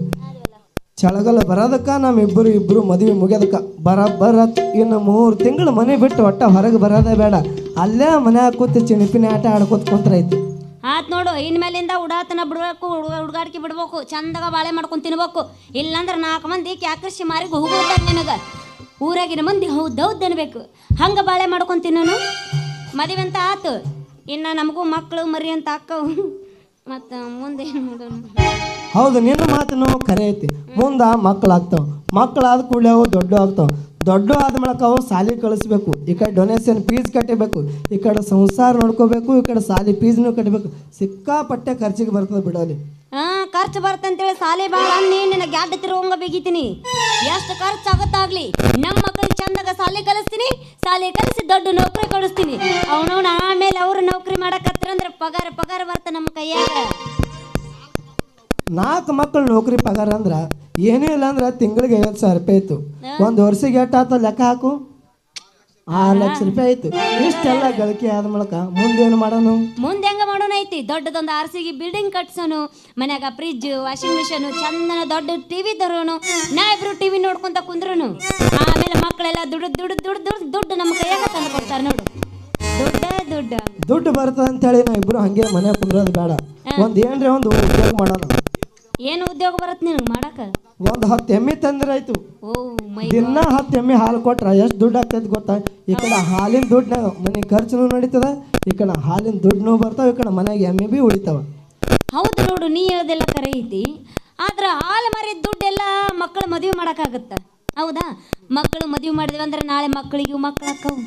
ಚಳಗಲ ಬರೋದಕ್ಕ ಇಬ್ಬರು ಮದುವೆ ಮುಗಿಯೋದಕ್ಕ ಬರತ್ ಇನ್ನು 3 ತಿಂಗಳು ಮನೆ ಬಿಟ್ಟು ಒಟ್ಟ ಹೊರಗೆ ಬರೋದೇ ಬೇಡ ಅಲ್ಲೇ ಮನೆ ಕೂತು ಚಿಣಿಪಿನ ಆಟ ಆಡ್ಕೋತ ಕುಂತ್ರೈತಿ ಆತ್ ನೋಡು ಇನ್ಮೇಲಿಂದ ಉಡಾತನ ಬಿಡ್ಬೇಕು ಹುಡುಗಾಡಿಕೆ ಬಿಡ್ಬೇಕು ಚಂದಾಗ ಬಾಳೆ ಮಾಡ್ಕೊಂಡು ತಿನ್ಬೇಕು ಇಲ್ಲಾಂದ್ರೆ 4 ಮಂದಿ ಕ್ಯಾಕರ್ಸಿ ಮಾರಿಗೆ ಹೋಗ್ಬಿಡ್ತಾರೆ ನಿನಗೆ ಊರಾಗಿನ ಮಂದಿ ಹೌದೌದು ಅನ್ಬೇಕು ಹಂಗೆ ಬಾಳೆ ಮಾಡ್ಕೊಂಡು ತಿನ್ನೋನು ಮದುವೆ ಅಂತ ಆತು ಇನ್ನು ನಮಗೂ ಮಕ್ಕಳು ಮರಿ ಅಂತ ಅಕ್ಕವು ಮತ್ತು ಮುಂದೆ ಏನು ಮಾಡೋಣ ಹೌದು ನಿನ್ನ ಮಾತನ್ನು ಖರೆ ಐತಿ ಮುಂದೆ ಮಕ್ಕಳಾದ ಕೂಡಲೇ ಅವು ದೊಡ್ಡ ಆದ ಮೂಲಕ ಅವು ಸಾಲಿ ಕಳಿಸ್ಬೇಕು ಈ ಕಡೆ ಡೊನೇಷನ್ ಫೀಸ್ ಕಟ್ಟಬೇಕು ಈ ಕಡೆ ಸಂಸಾರ ನೋಡ್ಕೋಬೇಕು ಈ ಕಡೆ ಸಾಲಿ ಫೀಸ್ನು ಕಟ್ಟಬೇಕು ಸಿಕ್ಕಾಪಟ್ಟೆ ಖರ್ಚಿಗೆ ಬರ್ತದೆ ಬಿಡೋಲಿ ಖರ್ಚು ಬರ್ತಂತೇಳಿ ಸಾಲಿ ಭಾಳ ನಿನ್ನ ಗ್ಯಾಡ್ ತಿರುವಂಗ ಬಿಗಿತೀನಿ ಎಷ್ಟು ಖರ್ಚು ಆಗುತ್ತಾಗ್ಲಿ ನಮ್ಮ ಮಕ್ಕಳಿಗೆ ಚಂದಾಗ ಸಾಲಿ ಕಲಿಸ್ತೀನಿ ಸಾಲಿ ಕಲಿಸಿ ದೊಡ್ಡ ನೌಕರಿ ಕೊಡಿಸ್ತೀನಿ ಅವನವನ ಆಮೇಲೆ ಅವ್ರು ನೌಕರಿ ಮಾಡಕತ್ತಂದ್ರೆ ಪಗಾರ ಬರ್ತ ನಮ್ಮ ಕೈಯಾಗ 4 ಮಕ್ಕಳು ನೌಕರಿ ಪಗಾರ ಅಂದ್ರೆ ಏನೂ ಇಲ್ಲ ಅಂದ್ರೆ ತಿಂಗಳಿಗೆ 50,000 ರೂಪಾಯಿ ಇತ್ತು ಒಂದು ವರ್ಷಕ್ಕೆ ಎಷ್ಟಾಯ್ತು ಲೆಕ್ಕ ಹಾಕು 6 ಲಕ್ಷ ರೂಪಾಯಿ ಆಯ್ತು ಇಷ್ಟೆಲ್ಲ ಗಳಿಕೆ ಆದ ಮೂಲಕ ಮುಂದೇನು ಮಾಡೋಣ ಮುಂದೆ ಹೆಂಗ ಮಾಡೋಣ ಐತಿ ದೊಡ್ಡದೊಂದು ಆರ್ಸಿಗೆ ಬಿಲ್ಡಿಂಗ್ ಕಟ್ಸೋನು ಮನ್ಯಾಗ ಫ್ರಿಜ್ ವಾಷಿಂಗ್ ಮಿಷನ್ ಚಂದನ ದೊಡ್ಡ ಟಿವಿ ತರೋನು ನಾ ಇಬ್ರು ಟಿವಿ ನೋಡ್ಕೊಂತ ಕುಂದ್ರನು ಆಮೇಲೆ ಮಕ್ಕಳೆಲ್ಲ ದುಡ್ಡು ನಮ್ಮ ಕೈಯಾಗ ತಂದು ಕೊಡ್ತಾರೆ ನೋಡು ದುಡ್ಡು ಬರ್ತದೆ ಅಂತೇಳಿ ನಾವು ಇಬ್ರು ಹಂಗೆ ಮನೆ ಕುಂದ್ರೋದು ಬೇಡ ಏನ್ರಿ ಒಂದು ಉದ್ಯೋಗ ಮಾಡೋಣ ಏನು ಉದ್ಯೋಗ ಬರತ್ ನಿನಗೆ ಮಾಡಕ ಒಂದು 10 ಎಮ್ಮೆ ತಂದ್ರೆ ಆಯ್ತು ದಿನ 10 ಎಮ್ಮೆ ಹಾಲು ಕೊಟ್ರ ಎಷ್ಟು ದುಡ್ಡು ಆಗ್ತೈತಿ ಗೊತ್ತಾ ಈ ಕಡೆ ಹಾಲಿನ ದುಡ್ಡು ಮನೆ ಖರ್ಚು ನಡೀತದ ಈ ಕಡೆ ಹಾಲಿನ ದುಡ್ಡು ಬರ್ತಾವ ಈ ಕಡೆ ಮನೆಗೆ ಎಮ್ಮೆ ಬಿ ಉಳಿತಾವ ಹೌದು ನೋಡು ನೀ ಹೇಳೋದೆಲ್ಲ ಕರೆ ಐತಿ ಆದ್ರೆ ಹಾಲು ಮಾರಿದ ದುಡ್ಡೆಲ್ಲ ಮಕ್ಕಳು ಮದುವೆ ಮಾಡಕ್ಕಾಗತ್ತ ಹೌದಾ ಮಕ್ಕಳು ಮದುವೆ ಮಾಡಿದ್ವಿ ಅಂದ್ರೆ ನಾಳೆ ಮಕ್ಕಳಿಗೆ ಮಕ್ಕಳು ಹಾಕವು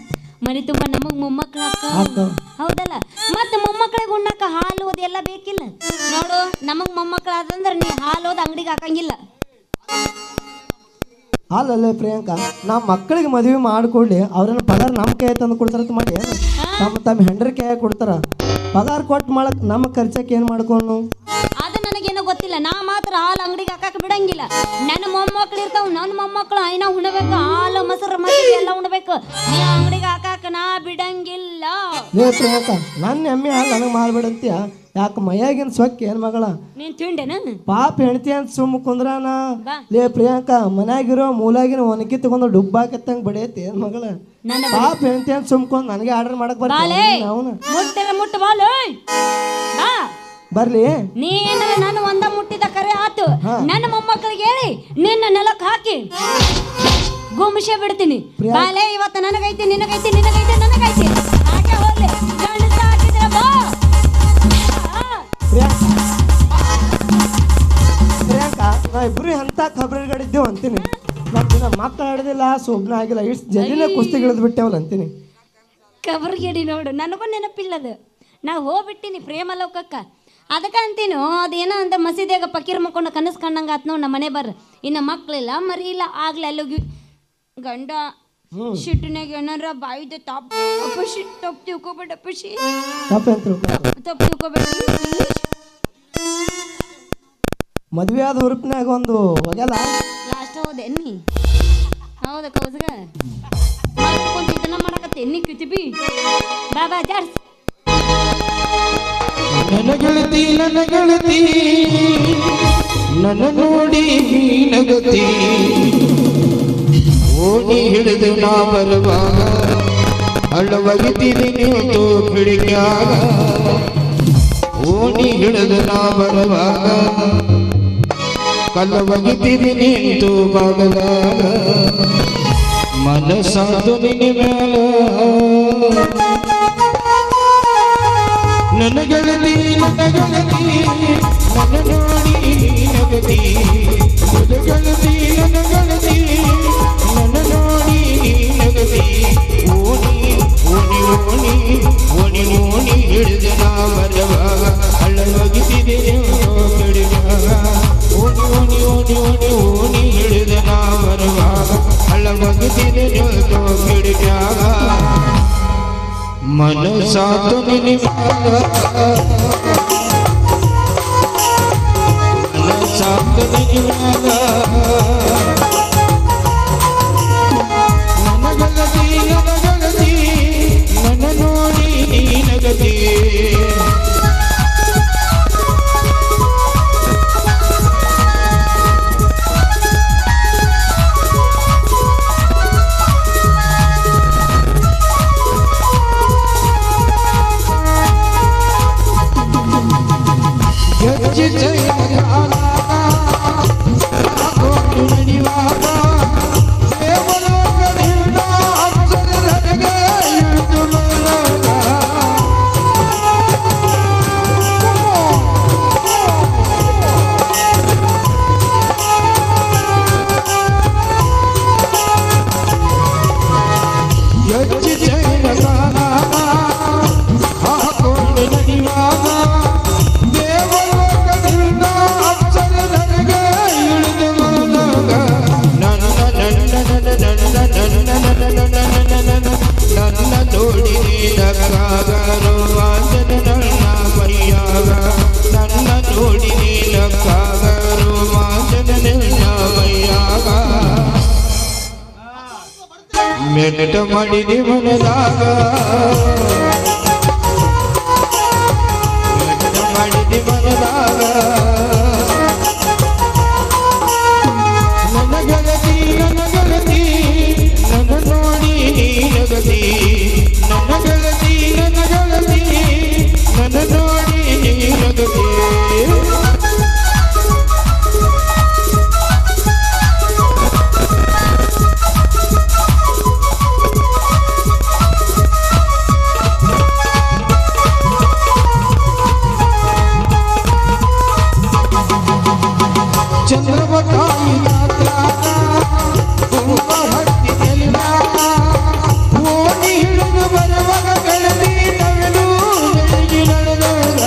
ಮನೆ ತುಂಬ ನಮಗ್ ಮೊಮ್ಮಕ್ಳು ಹಾಕ ಹೌದಲ್ಲ ಮತ್ತೆ ಮೊಮ್ಮಕ್ಳಿಗೆ ಉಣ್ಣಾಕ ಹಾಲು ಅದೆಲ್ಲ ಬೇಕಿಲ್ಲ ನೋಡು ನಮಗ್ ಮೊಮ್ಮಕ್ಳು ಆದಂದ್ರೆ ನೀ ಹಾಲು ಓದ್ ಅಂಗಡಿಗೆ ಹಾಕಂಗಿಲ್ಲ ಅಲ್ಲಲ್ಲೇ ಪ್ರಿಯಾಂಕಾ ನಮ್ಮ ಮಕ್ಕಳಿಗೆ ಮದುವೆ ಮಾಡಿಕೊಡ್ಲಿ ಅವ್ರನ್ನ ಪಗಾರ ನಮ್ಮ ಕೈ ತಂದು ಕೊಡ್ತಾರಂತ ಮಾಡಿ ತಮ್ಮ ಹೆಂಡ್ರ ಕೈ ಕೊಡ್ತಾರ ಪಗಾರ ಕೊಟ್ಟು ಮಾಡಕ್ ನಮ್ಮ ಖರ್ಚಕ್ಕೆ ಏನು ಮಾಡ್ಕೊಂಡು ಅದು ನನಗೇನೋ ಗೊತ್ತಿಲ್ಲ ನಾ ಮಾತ್ರ ಹಾಲು ಅಂಗಡಿಗೆ ಹಾಕಕ್ಕೆ ಬಿಡಂಗಿಲ್ಲ ನನ್ನ ಮೊಮ್ಮಕ್ಳು ಇರ್ತಾವ ನನ್ನ ಮೊಮ್ಮಕ್ಳು ಐನ ಉಣಬೇಕು ಹಾಲು ಮೊಸರು ಮಜ್ಜಿಗೆ ಎಲ್ಲ ಉಣ್ಬೇಕು ನೀ ಅಂಗಡಿಗೆ ಹಾಕಾಕ ನಾ ಬಿಡಂಗಿಲ್ಲ ಪ್ರಿಯಾಂಕಾ ನನ್ನ ಎಮ್ಮೆ ಹಾಲು ನನಗೆ ಮಾಡ್ಬೇಡಂತೀಯ ಯಾಕೆ ಮೈಯಾಗಿನ ಸೊಕ್ಕ ಏನ್ ಮಗಳ ನೀನ್ ತಿಂಡೆನ ಪಾಪ ಹೆಣ್ತಿ ಅಂತ ಸುಮ್ಮ ಕುಂದ್ರಾನ ಲೇ ಪ್ರಿಯಾಂಕಾ ಮನ್ಯಾಗಿರೋ ಮೂಲಾಗಿನ ಒಣಗಿ ತಗೊಂಡು ಡುಬ್ಬಾಕತ್ತಂಗ್ ಬಡಿಯತಿ ಏನ್ ಮಗಳ ಪಾಪ ಹೆಣ್ತಿ ಅಂತ ಸುಮ್ಕೊಂಡ್ ನನಗೆ ಆರ್ಡರ್ ಮಾಡಕ್ ಬರ್ತಾನೆ ಅವನು ಮುಟ್ಟು ಬಾಲೆ ಬರ್ಲಿ ನೀ ಏನಾರ ನಾನು ಒಂದ ಮುಟ್ಟಿದ ಕರೆ ಆತು ನನ್ನ ಮೊಮ್ಮಕ್ಕಳಿಗೆ ಹೇಳಿ ನಿನ್ನ ನೆಲಕ್ಕೆ ಹಾಕಿ ಗುಮ್ಸೆ ಬಿಡ್ತೀನಿ ಬಾಲೆ ಇವತ್ತು ನನಗೈತಿ ನಿನಗೈತಿ ಹಾಗೆ ಹೋಗ್ಲಿ ಗಂಡಸ ಹಾಕಿದ್ರೆ ಬಾ ಪ್ರಿಯಾಂಕಾ ನಾ ಇಬ್ರು ಎಂತ ಖಬರಿಗಳಿದ್ದೇವು ಅಂತೀನಿ ದಿನ ಮಕ್ಕಳು ಹಿಡ್ದಿಲ್ಲ ಶೋಭನ ಆಗಿಲ್ಲ ಇಷ್ಟು ಜಲ್ದಿನ ಕುಸ್ತಿಗೆ ಇಳಿದು ಬಿಟ್ಟೇವಲ್ಲ ಅಂತೀನಿ ಕಬರ್ಗೇಡಿ ನೋಡು ನನಗೂ ನೆನಪಿಲ್ಲದು ನಾ ಹೋಗ್ಬಿಟ್ಟಿನಿ ಪ್ರೇಮ ಲೋಕಕ್ಕ ಅದಕ್ಕೆ ಅಂತೀನು ಅದೇನೋ ಅಂತ ಮಸೀದಿಯಾಗ ಪಕೀರ್ ಮಕ್ಕೊಂಡು ಕನಸು ಕಂಡಂಗೆ ಆತ್ ನೋಡಿ ನಮ್ಮ ಮನೆ ಬರ್ರ ಇನ್ನು ಮಕ್ಕಳಿಲ್ಲ ಮರಿ ಇಲ್ಲ ಆಗ್ಲಿ ಅಲ್ಲೋಗಿ ಗಂಡ ಶಿಟ್ಟಿನಾಗ ಏನಾರ ಬಾಯಿದೆ ತಪ್ಪು ತಿಳ್ಕೊಬೇಡ ಪಶಿ ತಪ್ಪು ತಿಳ್ಕೊಬೇಡ ಮದುವೆ ಆದ ಹುರುಪಿನಾಗ ಒಂದು ಹೋಗಲ್ಲ ಲಾಸ್ಟ್ ಹೋದೆ ನೀ ಹೌದ ಕೌಸ್ಗ ಮಾಡ್ಕೊಂತ ಇದನ್ನ ಮಾಡಕತ್ತೆ ನೀ ಕಿತಿಬಿ ಬಾಬಾ ಜಾಡ್ಸ್ ನನ್ನ ಗೆಳತಿ ನನ್ನ ನೋಡಿ ನಗತಿ ಓಣಿ ಹಿಡಿದು ನಾ ಬರುವಾಗ ಅಳ್ಳವಗಿದ್ದೀನಿ ನೀವು ಕಿಡಿಕ್ಯಾಗ ಓಣಿ ಹಿಡಿದು ನಾ ಬರುವಾಗ ಕಲ್ಲವಗಿತಿದಿ ನಿಂತು ಬಾಗಲಾಗ ಮನಸಾತು ನಿನ್ನ ಮ್ಯಾಲ ನನ್ನ ಗೆಳತಿ ನನ್ನ ನೋಡಿ ನಗತಿ ನನ್ನ ಗೆಳತಿ ನನ್ನ ನೋಡಿ ನಗತಿ ಓಣಿ ಓಣಿ ಓಣಿ ಓಣಿ ಓಣಿ ಹಿಡಿದ ನಾ ಬರವಾಗ ಹಳ್ಳವಾಗಿದ್ದಿದೆ ಕಡಿದಾಗ ಓಣಿ ಓಣಿ ಓಣಿ ಓಣಿ ಓಣಿ ಹಿಡಿದ ನಾ ಬರುವಾಗ ಹಳ್ಳವಾಗಿದ್ದಿದೆ ಕಡಿದಾಗ ಮನಸಾತು ನಿನ್ನ ಮನಸಾತು ನಿನ್ನ ನನಗಲತಿ ನನ್ನ ನೋಡಿ ನಗತಿ ಮೆಟ್ಟ ಮಾಡಿದಿ ಮನದಾಗ ಮೆಟ್ಟ ಮಾಡಿದಿ ಮನದಾಗ ನನ್ನ ಗೆಳತಿ ನನ್ನ ನೋಡಿ ನಗತಿ ನನ್ನ ಗೆಳತಿ ನನ್ನ ನೋಡಿ ನಗತಿ ಚಂದ್ರಬಕಾಯಿ ಹತ್ತಿ ಓಣಿ ಹಿಡಿದು ಬರುವಾಗ ಗೆಳತಿ ನಗಲು ಬೆಳಗಿ ನಡೆದಾಗ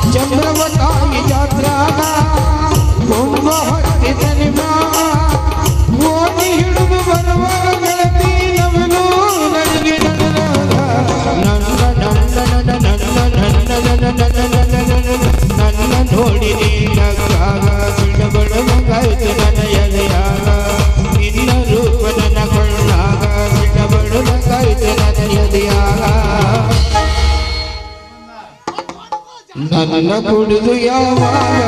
ಚಂದ್ರಬಕಾಯಿ ಜಾತ್ರಾಗ ಕೊಂಬ ಹತ್ತಿ ತನಿಮಾ ಓಣಿ ಹಿಡಿದು ಬರುವಾಗ ಗೆಳತಿ ನಮಗೂ ನನಗೆ ನನ್ನ ನೋಡಿ ನೀನಕ್ಕಾಗ ಬಿಡಬಡಗಾಯ್ತು ನನ್ನ ಎದೆಯಾಗ ನಿನ್ನ ರೂಪ ನನ್ನ ಕೊಳ್ಳಾಗ ಬಿಡಬಡಗಾಯ್ತು ನನ್ನ ಎದೆಯಾಗ ನನ್ನ ಕುಡಿದು ಯಾವಾಗ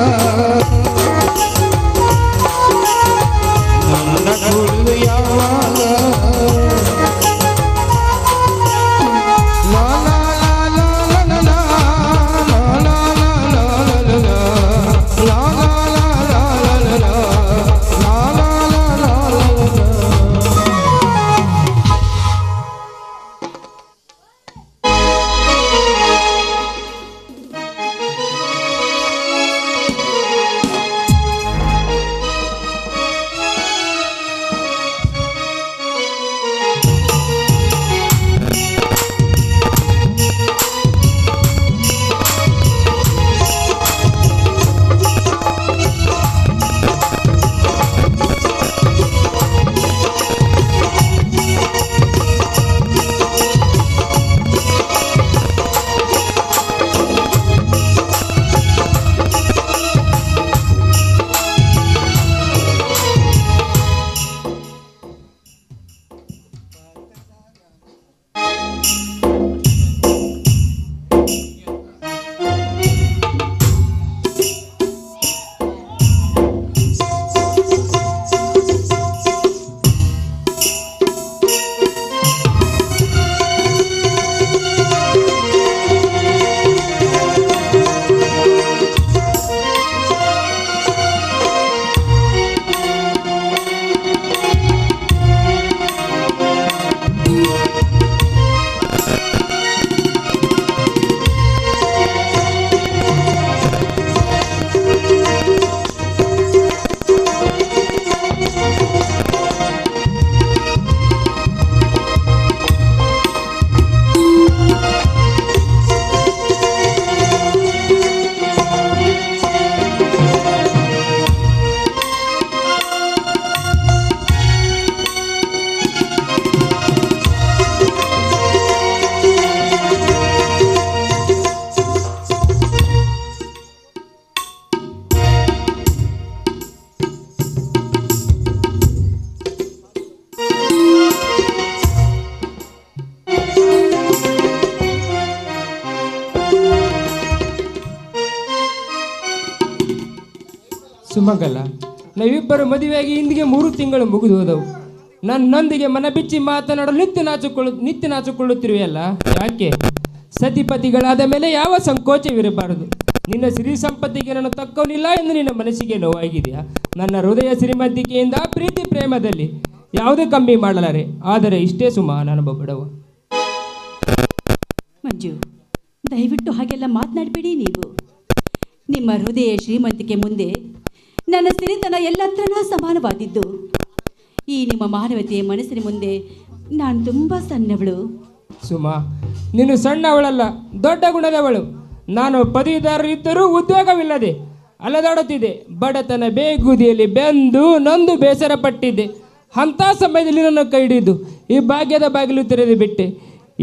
ನನ್ನ ಕುಡಿದು ಯಾವಾಗ ಲಾ ಲಾ ಲಾ ಲಾ ಲಾ ಲಾ ಲಾ ಲಾ ಸುಮಂಗಲ, ನಾವಿಬ್ಬರು ಮದುವೆಯಾಗಿ ಇಂದಿಗೆ 3 ತಿಂಗಳು ಮುಗಿದು ಹೋದವು. ನನ್ನೊಂದಿಗೆ ಮನ ಬಿಚ್ಚಿ ಮಾತನಾಡಲು ನಿತ್ಯ ನಾಚಿಕೊಳ್ಳುತ್ತಿರುವೆಯಲ್ಲ, ಯಾಕೆ? ಸತಿಪತಿಗಳಾದ ಮೇಲೆ ಯಾವ ಸಂಕೋಚವಿರಬಾರದು. ನಿನ್ನ ಸಿರಿ ಸಂಪತ್ತಿಗೆ ನಾನು ತಕ್ಕವನಿಲ್ಲ ಎಂದು ನಿನ್ನ ಮನಸ್ಸಿಗೆ ನೋವಾಗಿದೆಯಾ? ನನ್ನ ಹೃದಯ ಶ್ರೀಮಂತಿಕೆಯಿಂದ ಪ್ರೀತಿ ಪ್ರೇಮದಲ್ಲಿ ಯಾವುದೇ ಕಮ್ಮಿ ಮಾಡಲಾರೆ. ಆದರೆ ಇಷ್ಟೇ ಸುಮಾ, ನಾನೊಬ್ಬ ಬಡವ. ಮಂಜು, ದಯವಿಟ್ಟು ಹಾಗೆಲ್ಲ ಮಾತನಾಡಬೇಡಿ. ನೀವು ನಿಮ್ಮ ಹೃದಯ ಶ್ರೀಮಂತಿಕೆ ಮುಂದೆ ನನ್ನ ಸಿರಿತನ ಎಲ್ಲತ್ರನ ಸಮಾನವಾದಿದ್ದು. ಈ ನಿಮ್ಮ ಮಾನವತೆಯ ಮನಸ್ಸಿನ ಮುಂದೆ ನಾನು ತುಂಬ ಸಣ್ಣವಳು. ಸುಮಾ, ನೀನು ಸಣ್ಣವಳಲ್ಲ, ದೊಡ್ಡ ಗುಣದವಳು. ನಾನು ಪದವೀಧರ ಇದ್ದರೂ ಉದ್ಯೋಗವಿಲ್ಲದೆ ಅಲೆದಾಡುತ್ತಿದ್ದೆ. ಬಡತನ ಬೇಗುದಿಯಲ್ಲಿ ಬೆಂದು ನೊಂದು ಬೇಸರ ಪಟ್ಟಿದ್ದೆ. ಅಂಥ ಸಮಯದಲ್ಲಿ ನನ್ನ ಕೈ ಹಿಡಿದು ಈ ಭಾಗ್ಯದ ಬಾಗಿಲು ತೆರೆದು ಬಿಟ್ಟೆ.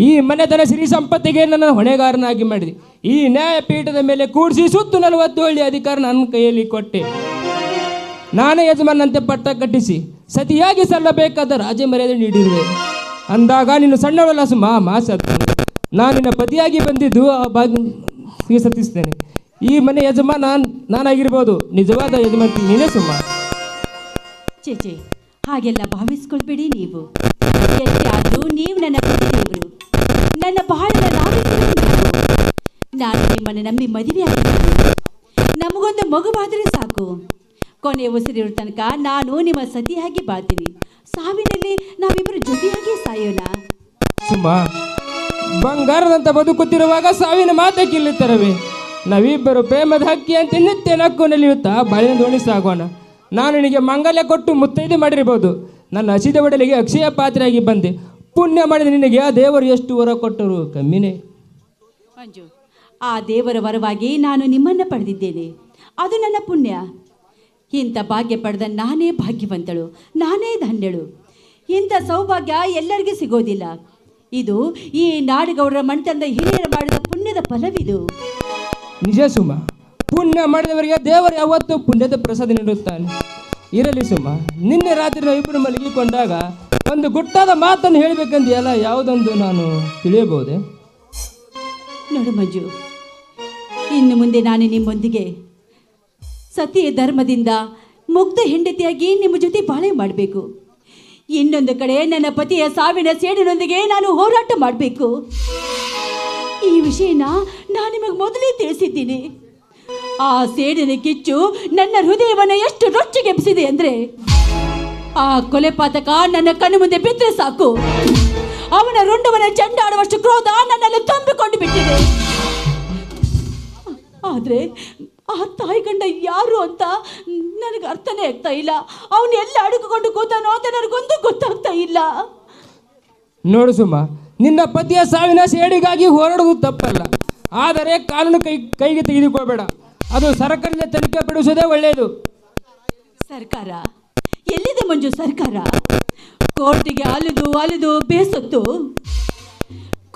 ಈ ಮನೆತನ ಸಿರಿ ಸಂಪತ್ತಿಗೆ ನನ್ನ ಹೊಣೆಗಾರನಾಗಿ ಮಾಡಿದೆ. ಈ ನ್ಯಾಯಪೀಠದ ಮೇಲೆ ಕೂಡಿಸಿ ಸುತ್ತು 40 ಹಳ್ಳಿ ಅಧಿಕಾರ ನನ್ನ ಕೈಯಲ್ಲಿ ಕೊಟ್ಟೆ. ನಾನೇ ಯಜಮಾನಂತೆ ಪಟ್ಟ ಕಟ್ಟಿಸಿ ಸತಿಯಾಗಿ ಸಲ್ಲಬೇಕಾದ ರಾಜ ಮರ್ಯಾದೆ ನೀಡಿರುವೆ. ಅಂದಾಗ ನೀನು ಸಣ್ಣವಲ್ಲ ಸುಮಾ, ಮಾಸತ್ತು. ನಾನು ನಿನ್ನ ಪತಿಯಾಗಿ ಬಂದಿದ್ದು ಆ ಭಾಗ್ಯ ಸತಿಸ್ತೇನೆ. ಈ ಮನೆ ಯಜಮಾನ ನಾನಾಗಿರ್ಬೋದು, ನಿಜವಾದ ಯಜಮಾನತಿ ನೀನೇ ಸುಮಾ. ಚೇಚೆ, ಹಾಗೆಲ್ಲ ಭಾವಿಸ್ಕೊಳ್ಬೇಡಿ. ನೀವು ಎಷ್ಟೇ ಆದರೂ ನೀವು ನನ್ನ ಪತಿಯವರು, ನನ್ನ ಬಾಳಿನ ನಾನು ನಿಮ್ಮನ್ನು ನಂಬಿ ಮದುವೆ ಆಗಿದ್ದೇನೆ. ನಮಗೊಂದು ಮಗುವಾದರೆ ಸಾಕು. ಕೊನೆ ಉಸಿರಿರೋ ತನಕ ನಾನು ನಿಮ್ಮ ಸತಿಯಾಗಿ ಬಾಳ್ತೀನಿ. ಸಾವಿನಲ್ಲಿ ನಾವಿಬ್ಬರು ಜೊತೆಯಾಗಿ ಸಾಯೋಣ. ಸುಮಾ, ಬಂಗಾರದಂತ ಬದುಕುತ್ತಿರುವಾಗ ಸಾವಿನ ಮಾತೆ ಕಿಲ್ಲುತ್ತರವೆ. ನಾವಿಬ್ಬರು ಪ್ರೇಮದ ಹಕ್ಕಿಯಂತೆ ನಿತ್ಯ ನಕ್ಕು ನಲಿಯುತ್ತಾ ಬಾಳಿನ ದೋಣಿ ಸಾಗೋಣ. ನಾನು ನಿನಗೆ ಮಂಗಲ್ಯ ಕೊಟ್ಟು ಮುತ್ತೈದೆ ಮಾಡಿರ್ಬೋದು. ನನ್ನ ಹಸಿದ ಒಡಲಿಗೆ ಅಕ್ಷಯ ಪಾತ್ರೆಯಾಗಿ ಬಂದೆ. ಪುಣ್ಯ ಮಾಡಿದ ನಿನಗೆ ಆ ದೇವರು ಎಷ್ಟು ವರ ಕೊಟ್ಟರು ಕಮ್ಮಿನೇ. ಮಂಜು, ಆ ದೇವರ ವರವಾಗಿ ನಾನು ನಿಮ್ಮನ್ನು ಪಡೆದಿದ್ದೇನೆ. ಅದು ನನ್ನ ಪುಣ್ಯ. ಇಂಥ ಭಾಗ್ಯ ಪಡೆದ ನಾನೇ ಭಾಗ್ಯವಂತಳು, ನಾನೇ ಧನ್ಯಳು. ಇಂಥ ಸೌಭಾಗ್ಯ ಎಲ್ಲರಿಗೂ ಸಿಗೋದಿಲ್ಲ. ಇದು ಈ ನಾಡಗೌಡರ ಮಣ್ತನದ ಹಿರಿಯರು ಮಾಡಿದ ಪುಣ್ಯದ ಫಲವಿದು. ನಿಜ ಸುಮಾ, ಪುಣ್ಯ ಮಾಡಿದವರಿಗೆ ದೇವರು ಯಾವತ್ತೂ ಪುಣ್ಯದ ಪ್ರಸಾದ ನೀಡುತ್ತಾನೆ. ಇರಲಿ ಸುಮಾ, ನಿನ್ನೆ ರಾತ್ರಿ ನಾವಿಬ್ಬರು ಮಲಗಿಕೊಂಡಾಗ ಒಂದು ಗುಟ್ಟಾದ ಮಾತನ್ನು ಹೇಳಬೇಕಂದಿಯಲ್ಲ, ಯಾವುದೊಂದು ನಾನು ತಿಳಿಯಬಹುದೇ? ನೋಡು ಮಂಜು, ಇನ್ನು ಮುಂದೆ ನಾನು ನಿಮ್ಮೊಂದಿಗೆ ಸತಿಯ ಧರ್ಮದಿಂದ ಮುಗ್ಧ ಹೆಂಡತಿಯಾಗಿ ನಿಮ್ಮ ಜೊತೆ ಬಾಳೆ ಮಾಡಬೇಕು. ಇನ್ನೊಂದು ಕಡೆ ನನ್ನ ಪತಿಯ ಸಾವಿನ ಸೇಡಿನೊಂದಿಗೆ ನಾನು ಹೋರಾಟ ಮಾಡಬೇಕು. ಈ ವಿಷಯನ ನಾನು ನಿಮಗೆ ಮೊದಲೇ ತಿಳಿಸಿದ್ದೀನಿ. ಆ ಸೇಡಿನ ಕಿಚ್ಚು ನನ್ನ ಹೃದಯವನ್ನು ಎಷ್ಟು ರೊಚ್ಚಿಗೆಬ್ಬಿಸಿದೆ ಅಂದರೆ, ಆ ಕೊಲೆ ಪಾತಕ ನನ್ನ ಕಣ್ಣು ಮುಂದೆ ಬಿದ್ದರೆ ಸಾಕು, ಅವನ ರುಂಡವನ ಚೆಂಡಾಡುವಷ್ಟು ಕ್ರೋಧ ನನ್ನಲ್ಲಿ ತುಂಬಿಕೊಂಡು ಬಿಟ್ಟಿದೆ. ಆದರೆ ಆ ತಾಯಿ ಗಂಡ ಯಾರು ಅಂತ ನನಗೆ ಅರ್ಥನೇ ಆಗ್ತಾ ಇಲ್ಲ. ಅವನು ಎಲ್ಲ ಅಡುಕೊಂಡು ಕೂತಾನೋ ಅಂತ ನನಗೊಂದು ಗೊತ್ತಾಗ್ತಾ ಇಲ್ಲ. ನೋಡು ಸುಮಾ, ನಿನ್ನ ಪತಿಯ ಸಾವಿನ ಸೇಡಿಗಾಗಿ ಹೋರಾಡುವುದು ತಪ್ಪಲ್ಲ. ಆದರೆ ಕಾನೂನು ಕೈಗೆ ತೆಗೆದುಕೊಳ್ಬೇಡ. ಅದು ಸರ್ಕಾರದಿಂದ ತನಿಖೆ ಪಡಿಸೋದೇ ಒಳ್ಳೆಯದು. ಸರ್ಕಾರ ಎಲ್ಲಿದೆ ಮಂಜು? ಸರ್ಕಾರ ಕೋರ್ಟಿಗೆ ಅಲಿದು ಬೇಸತ್ತು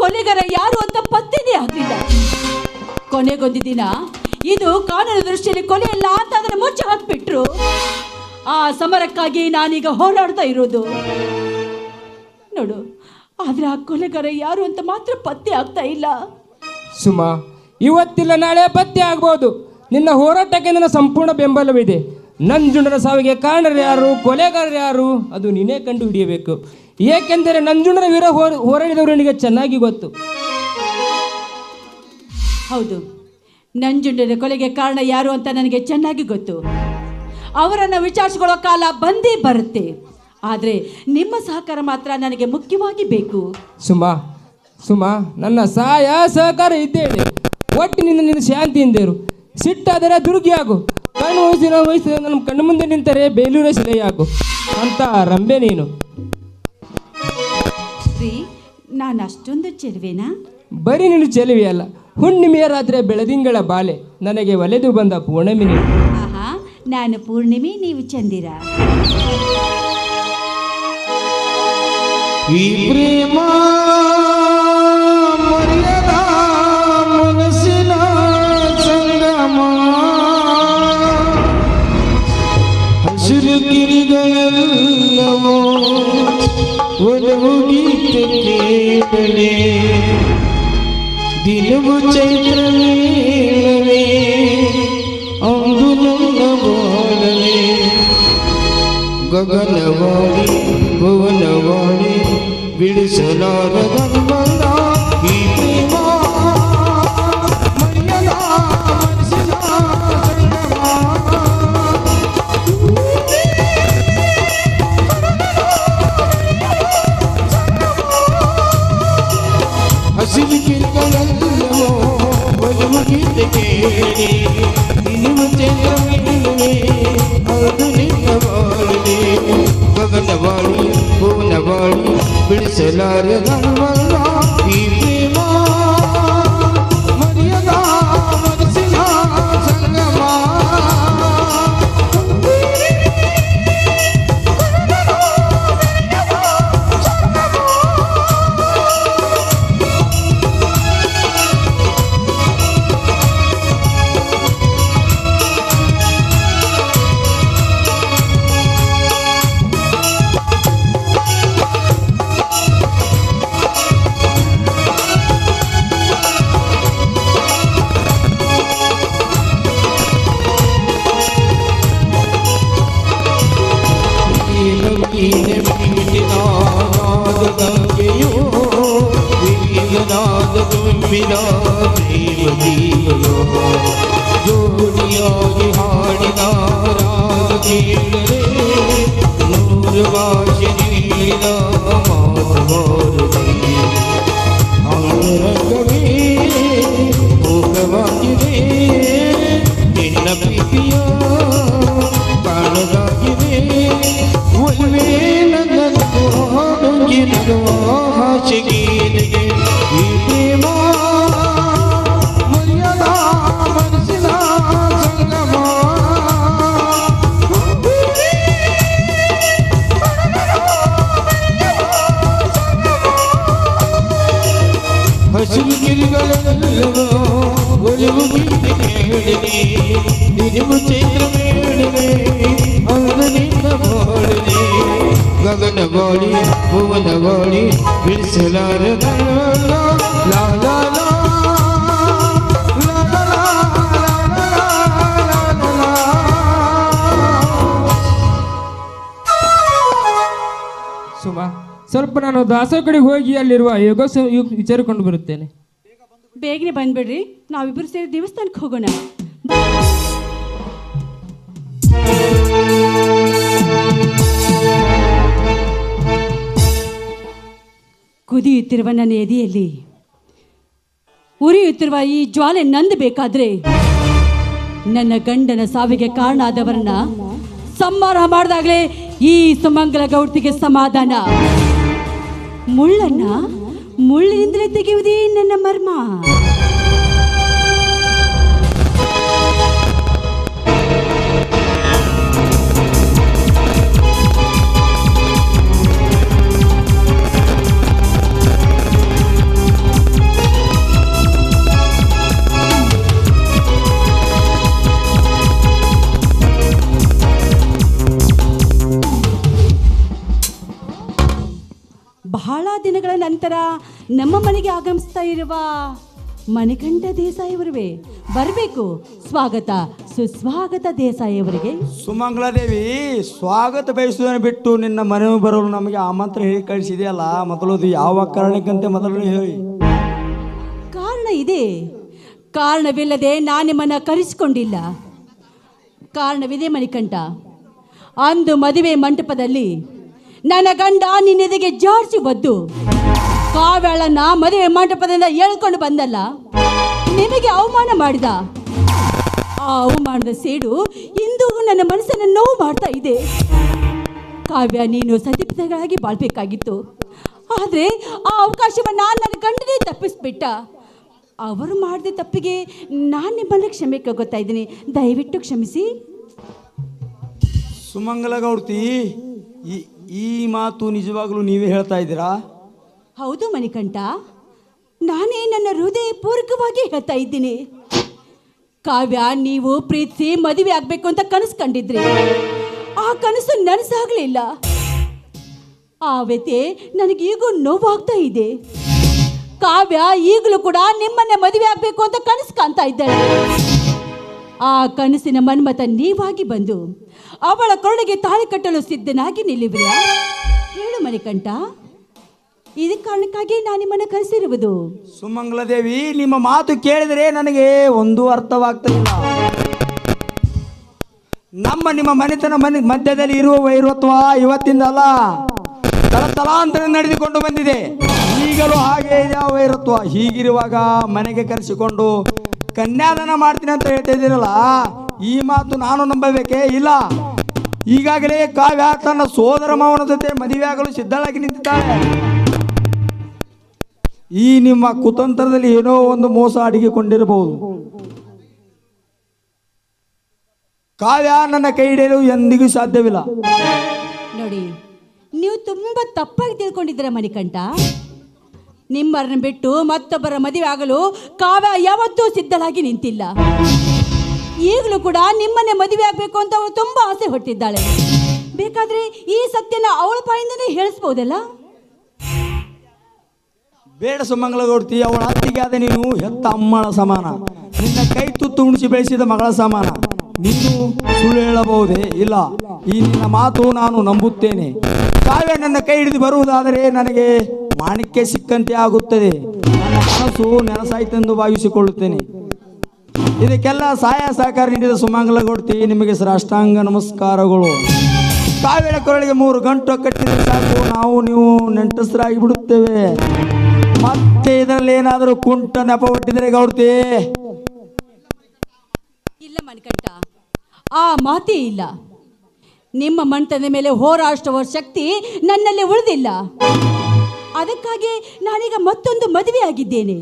ಕೊಲೆಗಾರ ಯಾರು ಅಂತ ಪತ್ತೆನೇ ಆಗಲಿಲ್ಲ. ಕೊನೆಗೊಂದು ದಿನ ಇದು ಕಾನೂನು ದೃಷ್ಟಿಯಲ್ಲಿ ಕೊಲೆ ಇಲ್ಲ ಅಂತ ಅದನ್ನು ಮುಚ್ಚಿ ಹಾಕ್ಬಿಟ್ರು. ಆ ಸಮರಕ್ಕಾಗಿ ನಾನೀಗ ಹೋರಾಡ್ತಾ ಇರೋದು. ನೋಡು, ಆದ್ರೆ ಆ ಕೊಲೆಗಾರ ಯಾರು ಅಂತ ಮಾತ್ರ ಪತ್ತೆ ಆಗ್ತಾ ಇಲ್ಲ. ಸುಮಾ, ಇವತ್ತಿಲ್ಲ ನಾಳೆ ಪತ್ತೆ ಆಗ್ಬೋದು. ನಿನ್ನ ಹೋರಾಟಕ್ಕೆ ನನ್ನ ಸಂಪೂರ್ಣ ಬೆಂಬಲವಿದೆ. ನಂಜುಂಡನ ಸಾವಿಗೆ ಕಾರಣರು ಯಾರು, ಕೊಲೆಗಾರರು ಯಾರು, ಅದು ನೀನೇ ಕಂಡು ಹಿಡಿಯಬೇಕು. ಏಕೆಂದರೆ ನಂಜುಂಡನ ವೀರ ಹೋರಾಡಿದವರು ನಿನಗೆ ಚೆನ್ನಾಗಿ ಗೊತ್ತು. ಹೌದು, ನಂಜುಂಡನ ಕೊಲೆಗೆ ಕಾರಣ ಯಾರು ಅಂತ ನನಗೆ ಚೆನ್ನಾಗಿ ಗೊತ್ತು. ಅವರನ್ನು ವಿಚಾರಿಸಿಕೊಳ್ಳೋ ಕಾಲ ಬಂದೇ ಬರುತ್ತೆ. ಆದರೆ ನಿಮ್ಮ ಸಹಕಾರ ಮಾತ್ರ ನನಗೆ ಮುಖ್ಯವಾಗಿ ಬೇಕು. ಸುಮಾ, ನನ್ನ ಸಹಕಾರ ಇದ್ದೇ ಇದೆ. ಒಟ್ಟಿನಿಂದ ನಿನ್ನ ಶಾಂತಿಯಿಂದೇರು. ಸಿಟ್ಟಾದರೆ ದುರ್ಗಿಯಾಗು. ಕಣ್ಣು ವಯಸ್ಸು ನನ್ನ ಕಣ್ಣು ಮುಂದೆ ನಿಂತರೆ ಬೇಲೂರ ಶಿಲೆಯಾಗು ಅಂತ ರಂಬೆ ನೀನು. ಶ್ರೀ, ನಾನು ಅಷ್ಟೊಂದು ಚೆಲುವೆನಾ? ಬರೀ ನೀನು ಚೆಲುವೆಯಲ್ಲ, ಹುಣ್ಣಿಮೆಯ ರಾತ್ರಿ ಬೆಳದಿಂಗಳ ಬಾಲೆ, ನನಗೆ ಒಲೆದು ಬಂದ ಪೂರ್ಣಿಮೆ ನೀನು. ಆಹಾ, ನಾನು ಪೂರ್ಣಿಮೆ, ನೀವು ಚಂದಿರ. ಈ ಪ್ರೇಮ ಮರ್ಯಾದ ಮನಸ್ಸಿನ ಸಂಗಮ, ಹಸಿರು ಗಿರಿಗಳೆಲ್ಲವೋ ಒಲವು ಗೀತೆ ಕೇಳಲೆ, ದಿನವು ಚೈತ್ರ ಮೇಳವೇ ಅಂದು ನನ್ನ ಬಾಳಲೆ. ಗಗನವಾಣಿ ಭುವನವಾಣಿ ಬಿಡಿಸಲಾರದ ಬಂದ ಈ ಪ್ರೇಮ ಮರೆಯದ ಮನಸ್ಸಿನ ಸಂಗಮ. ಹಸಿರು ಕಿಂತಲಲ್ಲವೋ ಒಲವು ಗೀತೆ ಕೇಳಿ ನಿನ್ನ ಚಂದ್ರವೇ ಅದು ನಿನ್ನ ಬಾಳಿದೆ. ಗಗನವಾಣಿ ಭುವನವಾಣಿ ಬಿಡಿಸಲಾರದ ಬಂದ ಈ ಪ್ರೇಮ ಮರೆಯದ ಮನಸ್ಸಿನ ಸಂಗಮ. ಜೋಡಿಯಾಗಿ ಹಾಡಿದ ರಾಗ ಕೇಳರೆ ನೂರು ಭಾಷೆ ನೀಡಿದ ಮಾತುವಾರದೆ ಅಂಗರಂಗವೇ ಮೋಹವಾಗಿದೆ ನಿನ್ನ ಪ್ರೀತಿಯ ಕಾಣದಾಗಿದೆ ಒಲ್ವೇ ನನ್ನನ್ನು ನುಂಗಿರುವ ಹಾಸಿಗೆಗೆ ಈ ಪ್ರೇಮ ಮರೆಯದ ಮನಸ್ಸಿನ ಸಂಗಮ. ಹಸಿರು ಗಿರಿಗಳೆಲ್ಲವೋ ಒಲವು ಗೀತೆ ಕೇಳಿದೆ ನಿಜವು ಚೈತ್ರ ಬೇಡಿದೆ ಅದು ನಿನ್ನ ಬಾಳಿದೆ. ಗಗನವಾಣಿ ಭುವನವಾಣಿ ಬಿಡಿಸಲಾರದ ಲಾ ಲಾ ಲಾ ಲಾ ಲಾ ಲಾ. ಸುಮಾ, ಸ್ವಲ್ಪ ನಾನು ದಾಸರ ಕಡೆಗೆ ಹೋಗಿ ಅಲ್ಲಿರುವ ಯೋಗ ವಿಚಾರಿಕೊಂಡು ಬರುತ್ತೇನೆ. ಬೇಗನೆ ಬಂದ್ಬಿಡ್ರಿ, ನಾವಿಬ್ಬರು ಸೇರಿ ದೇವಸ್ಥಾನಕ್ಕೆ ಹೋಗೋಣ. ಕುದಿಯುತ್ತಿರುವ ನನ್ನ ಎದೆಯಲ್ಲಿ ಉರಿಯುತ್ತಿರುವ ಈ ಜ್ವಾಲೆ ನಂದಬೇಕಾದ್ರೆ ನನ್ನ ಗಂಡನ ಸಾವಿಗೆ ಕಾರಣ ಆದವರನ್ನ ಸಂಹಾರ ಮಾಡಿದಾಗಲೇ ಈ ಸುಮಂಗಲ ಗೌಡ್ತಿಗೆ ಸಮಾಧಾನ. ಮುಳ್ಳಿನಿಂದಲೇ ತೆಗೆಯುವುದೇ ನನ್ನ ಮರ್ಮ. ಬಹಳ ದಿನಗಳ ನಂತರ ನಮ್ಮ ಮನೆಗೆ ಆಗಮಿಸ್ತಾ ಇರುವ ಮಣಿಕಂಠ ದೇಸಾಯಿ ಅವರುವೆ ಬರಬೇಕು. ಸ್ವಾಗತ ಸುಸ್ವಾಗತ ದೇಸಾಯಿ ಅವರಿಗೆ. ಸುಮಂಗಳಾದೇವಿ, ಸ್ವಾಗತ ಬಯಸುವುದನ್ನು ಬಿಟ್ಟು ನಿನ್ನ ಮನೆ ಬರಲು ನಮಗೆ ಆಮಂತ್ರಣ ಹೇಳಿ ಕಳಿಸಿದೆಯಲ್ಲ, ಮೊದಲು ಅದು ಯಾವ ಕಾರಣಕ್ಕಂತೆ ಮೊದಲು ಹೇಳಿ. ಕಾರಣ ಇದೆ, ಕಾರಣವಿಲ್ಲದೆ ನಾನು ನಿಮ್ಮನ್ನು ಕರೆಸಿಕೊಂಡಿಲ್ಲ. ಕಾರಣವಿದೆ ಮಣಿಕಂಠ. ಅಂದು ಮದುವೆ ಮಂಟಪದಲ್ಲಿ ನನ್ನ ಗಂಡ ನಿನ್ನೆದೆಗೆ ಜಾರ್ಸಿ ಒದ್ದು ಕಾವ್ಯಾಳನ್ನ ಮದುವೆ ಮಂಟಪದಿಂದ ಎಳ್ಕೊಂಡು ಬಂದಲ್ಲ, ನಿಮಗೆ ಅವಮಾನ ಮಾಡಿದ. ಆ ಅವಮಾನದ ಸೇಡು ಇಂದು ನನ್ನ ಮನಸ್ಸನ್ನು ನೋವು ಮಾಡ್ತಾ ಇದೆ. ಕಾವ್ಯ, ನೀನು ಸತಿಪತಿಗಳಾಗಿ ಬಾಳ್ಬೇಕಾಗಿತ್ತು. ಆದರೆ ಆ ಅವಕಾಶವನ್ನು ನನ್ನ ಗಂಡನೇ ತಪ್ಪಿಸ್ಬಿಟ್ಟ. ಅವರು ಮಾಡಿದ ತಪ್ಪಿಗೆ ನಾನು ನಿಮ್ಮಲ್ಲಿ ಕ್ಷಮೆ ಕೇಳ್ಕೊತಾ ಇದ್ದೀನಿ, ದಯವಿಟ್ಟು ಕ್ಷಮಿಸಿ. ಸುಮಂಗಲ ಗೌಡ್ತಿ, ಈ ಮಾತು ನಿಜವಾಗ್ಲೂ ನೀವೇ ಹೇಳ್ತಾ ಇದ್ದೀರಾ? ಹೌದು ಮಣಿಕಂಠ, ನಾನೇ ನನ್ನ ಹೃದಯ ಪೂರ್ವಕವಾಗಿ ಹೇಳ್ತಾ ಇದ್ದೀನಿ. ಕಾವ್ಯ, ನೀವು ಪ್ರೀತಿಸಿ ಮದುವೆ ಆಗಬೇಕು ಅಂತ ಕನಸು ಕಂಡಿದ್ರಿ. ಆ ಕನಸು ನನಸಾಗಲಿಲ್ಲ. ಆ ವ್ಯಥೆ ನನಗೀಗೂ ನೋವಾಗ್ತಾ ಇದೆ. ಕಾವ್ಯ ಈಗಲೂ ಕೂಡ ನಿಮ್ಮನ್ನೇ ಮದುವೆ ಆಗಬೇಕು ಅಂತ ಕನಸು ಕಾಣ್ತಾ ಇದ್ದಾಳೆ. ಆ ಕನಸಿನ ಮನ್ಮತ ನೀವಾಗಿ ಬಂದು ಅವಳ ಕೊರಳಿಗೆ ತಾಳಿ ಕಟ್ಟಲು ಸಿದ್ಧನಾಗಿ ನಿಲ್ಲುವಿರಾ? ಹೇಳು ಮಣಿಕಂಠ, ಇದ ಕಾರಣಕ್ಕಾಗಿ ನಾನು ನಿಮ್ಮನ್ನು ಕರೆಸಿರುವುದು. ಸುಮಂಗಲ ದೇವಿ, ನಿಮ್ಮ ಮಾತು ಕೇಳಿದರೆ ನನಗೆ ಒಂದು ಅರ್ಥವಾಗ್ತಿಲ್ಲ. ನಿಮ್ಮ ಮನೆತನ ಮಧ್ಯದಲ್ಲಿ ಇರುವ ವೈರತ್ವ ಇವತ್ತಿಂದ ಅಲ್ಲ, ತಲತಲಾಂತರ ನಡೆದುಕೊಂಡು ಬಂದಿದೆ. ಈಗಲೂ ಹಾಗೆ ಇದೆ ಆ ವೈರತ್ವ. ಹೀಗಿರುವಾಗ ಮನೆಗೆ ಕರೆಸಿಕೊಂಡು ಕನ್ಯಾದಾನ ಮಾಡ್ತೀನಿ ಅಂತ ಹೇಳ್ತಾ ಇದ್ದೀರಲ್ಲ, ಈ ಮಾತು ನಾನು ನಂಬಬೇಕೇ? ಇಲ್ಲ. ಈಗಾಗಲೇ ಕಾವ್ಯ ತನ್ನ ಸೋದರ ಮಾವನ ಜೊತೆ ಮದುವೆಯಾಗಲು ಸಿದ್ಧಳಾಗಿ ನಿಂತಿದ್ದಾಳೆ. ಈ ನಿಮ್ಮ ಕುತಂತ್ರದಲ್ಲಿ ಏನೋ ಒಂದು ಮೋಸ ಅಡಗಿಕೊಂಡಿರಬಹುದು. ಕಾವ್ಯ ನನ್ನ ಕೈ ಹಿಡಿಯಲು ಎಂದಿಗೂ ಸಾಧ್ಯವಿಲ್ಲ. ನೋಡಿ, ನೀವು ತುಂಬಾ ತಪ್ಪಾಗಿ ತಿಳ್ಕೊಂಡಿದ್ದೀರ ಮಣಿಕಂಠ. ನಿಮ್ಮರನ್ನ ಬಿಟ್ಟು ಮತ್ತೊಬ್ಬರ ಮದುವೆ ಆಗಲು ಕಾವ್ಯ ಯಾವತ್ತೂ ಸಿದ್ಧಳಾಗಿ ನಿಂತಿಲ್ಲ. ಈಗಲೂ ಕೂಡ ನಿಮ್ಮನ್ನೇ ಮದುವೆ ಆಗಬೇಕು ಅಂತ ಅವಳು ತುಂಬಾ ಆಸೆ ಹೊಟ್ಟಿದ್ದಾಳೆ. ಬೇಕಾದ್ರೆ ಈ ಸತ್ಯನ ಅವಳ ಬಾಯಿಂದನೇ ಹೇಳಿಸ್ಬೋದಲ್ಲ? ಬೇಡ ಸುಮಂಗಲಗೌಡ್ತಿ, ಅವಳ ಅತ್ತಿಗೆ ಆದ ನೀನು ಹೆತ್ತ ಅಮ್ಮಳ ಸಮಾನ, ನಿನ್ನ ಕೈ ತುತ್ತು ಉಣಿಸಿ ಬೆಳೆಸಿದ ಮಗಳ ಸಮಾನ. ನೀನು ಸುಳ್ಳು ಹೇಳಬಹುದೇ? ಇಲ್ಲ. ಈ ನಿನ್ನ ಮಾತು ನಾನು ನಂಬುತ್ತೇನೆ. ಕಾವ್ಯ ನನ್ನ ಕೈ ಹಿಡಿದು ಬರುವುದಾದರೆ ನನಗೆ ಮಾಣಿಕ್ಯ ಸಿಕ್ಕಂತೆ ಆಗುತ್ತದೆ. ನನ್ನ ಮನಸ್ಸು ನೆನಸಾಯ್ತೆಂದು ಭಾವಿಸಿಕೊಳ್ಳುತ್ತೇನೆ. ಇದಕ್ಕೆಲ್ಲ ಸಹಾಯ ಸಹಕಾರ ನೀಡಿದ ಸುಮಂಗಲಗೌಡ್ತಿ, ನಿಮಗೆ ಸಾಷ್ಟಾಂಗ ನಮಸ್ಕಾರಗಳು. ಕಾವ್ಯದ ಕೊರಳಿಗೆ 3 ಗಂಟು ಕಟ್ಟಿದರೆ ಸಾಕು, ನಾವು ನೀವು ನೆಂಟಸ್ಥರಾಗಿ ಬಿಡುತ್ತೇವೆ. ಮತ್ತೆ ಇದರಲ್ಲಿ ಏನಾದರೂ ಕುಂಟ ನೆಪ ಒಟ್ಟಿದರೆ ಗೌಡ್ತಿ? ಇಲ್ಲ ಮಣಿಕಂಠ, ಆ ಮಾತೇ ಇಲ್ಲ. ನಿಮ್ಮ ಮಂಟದ ಮೇಲೆ ಹೋರಾಡುವ ಶಕ್ತಿ ನನ್ನಲ್ಲಿ ಉಳಿದಿಲ್ಲ. ಅದಕ್ಕಾಗಿ ನಾನೀಗ ಮತ್ತೊಂದು ಮದುವೆ ಆಗಿದ್ದೇನೆ.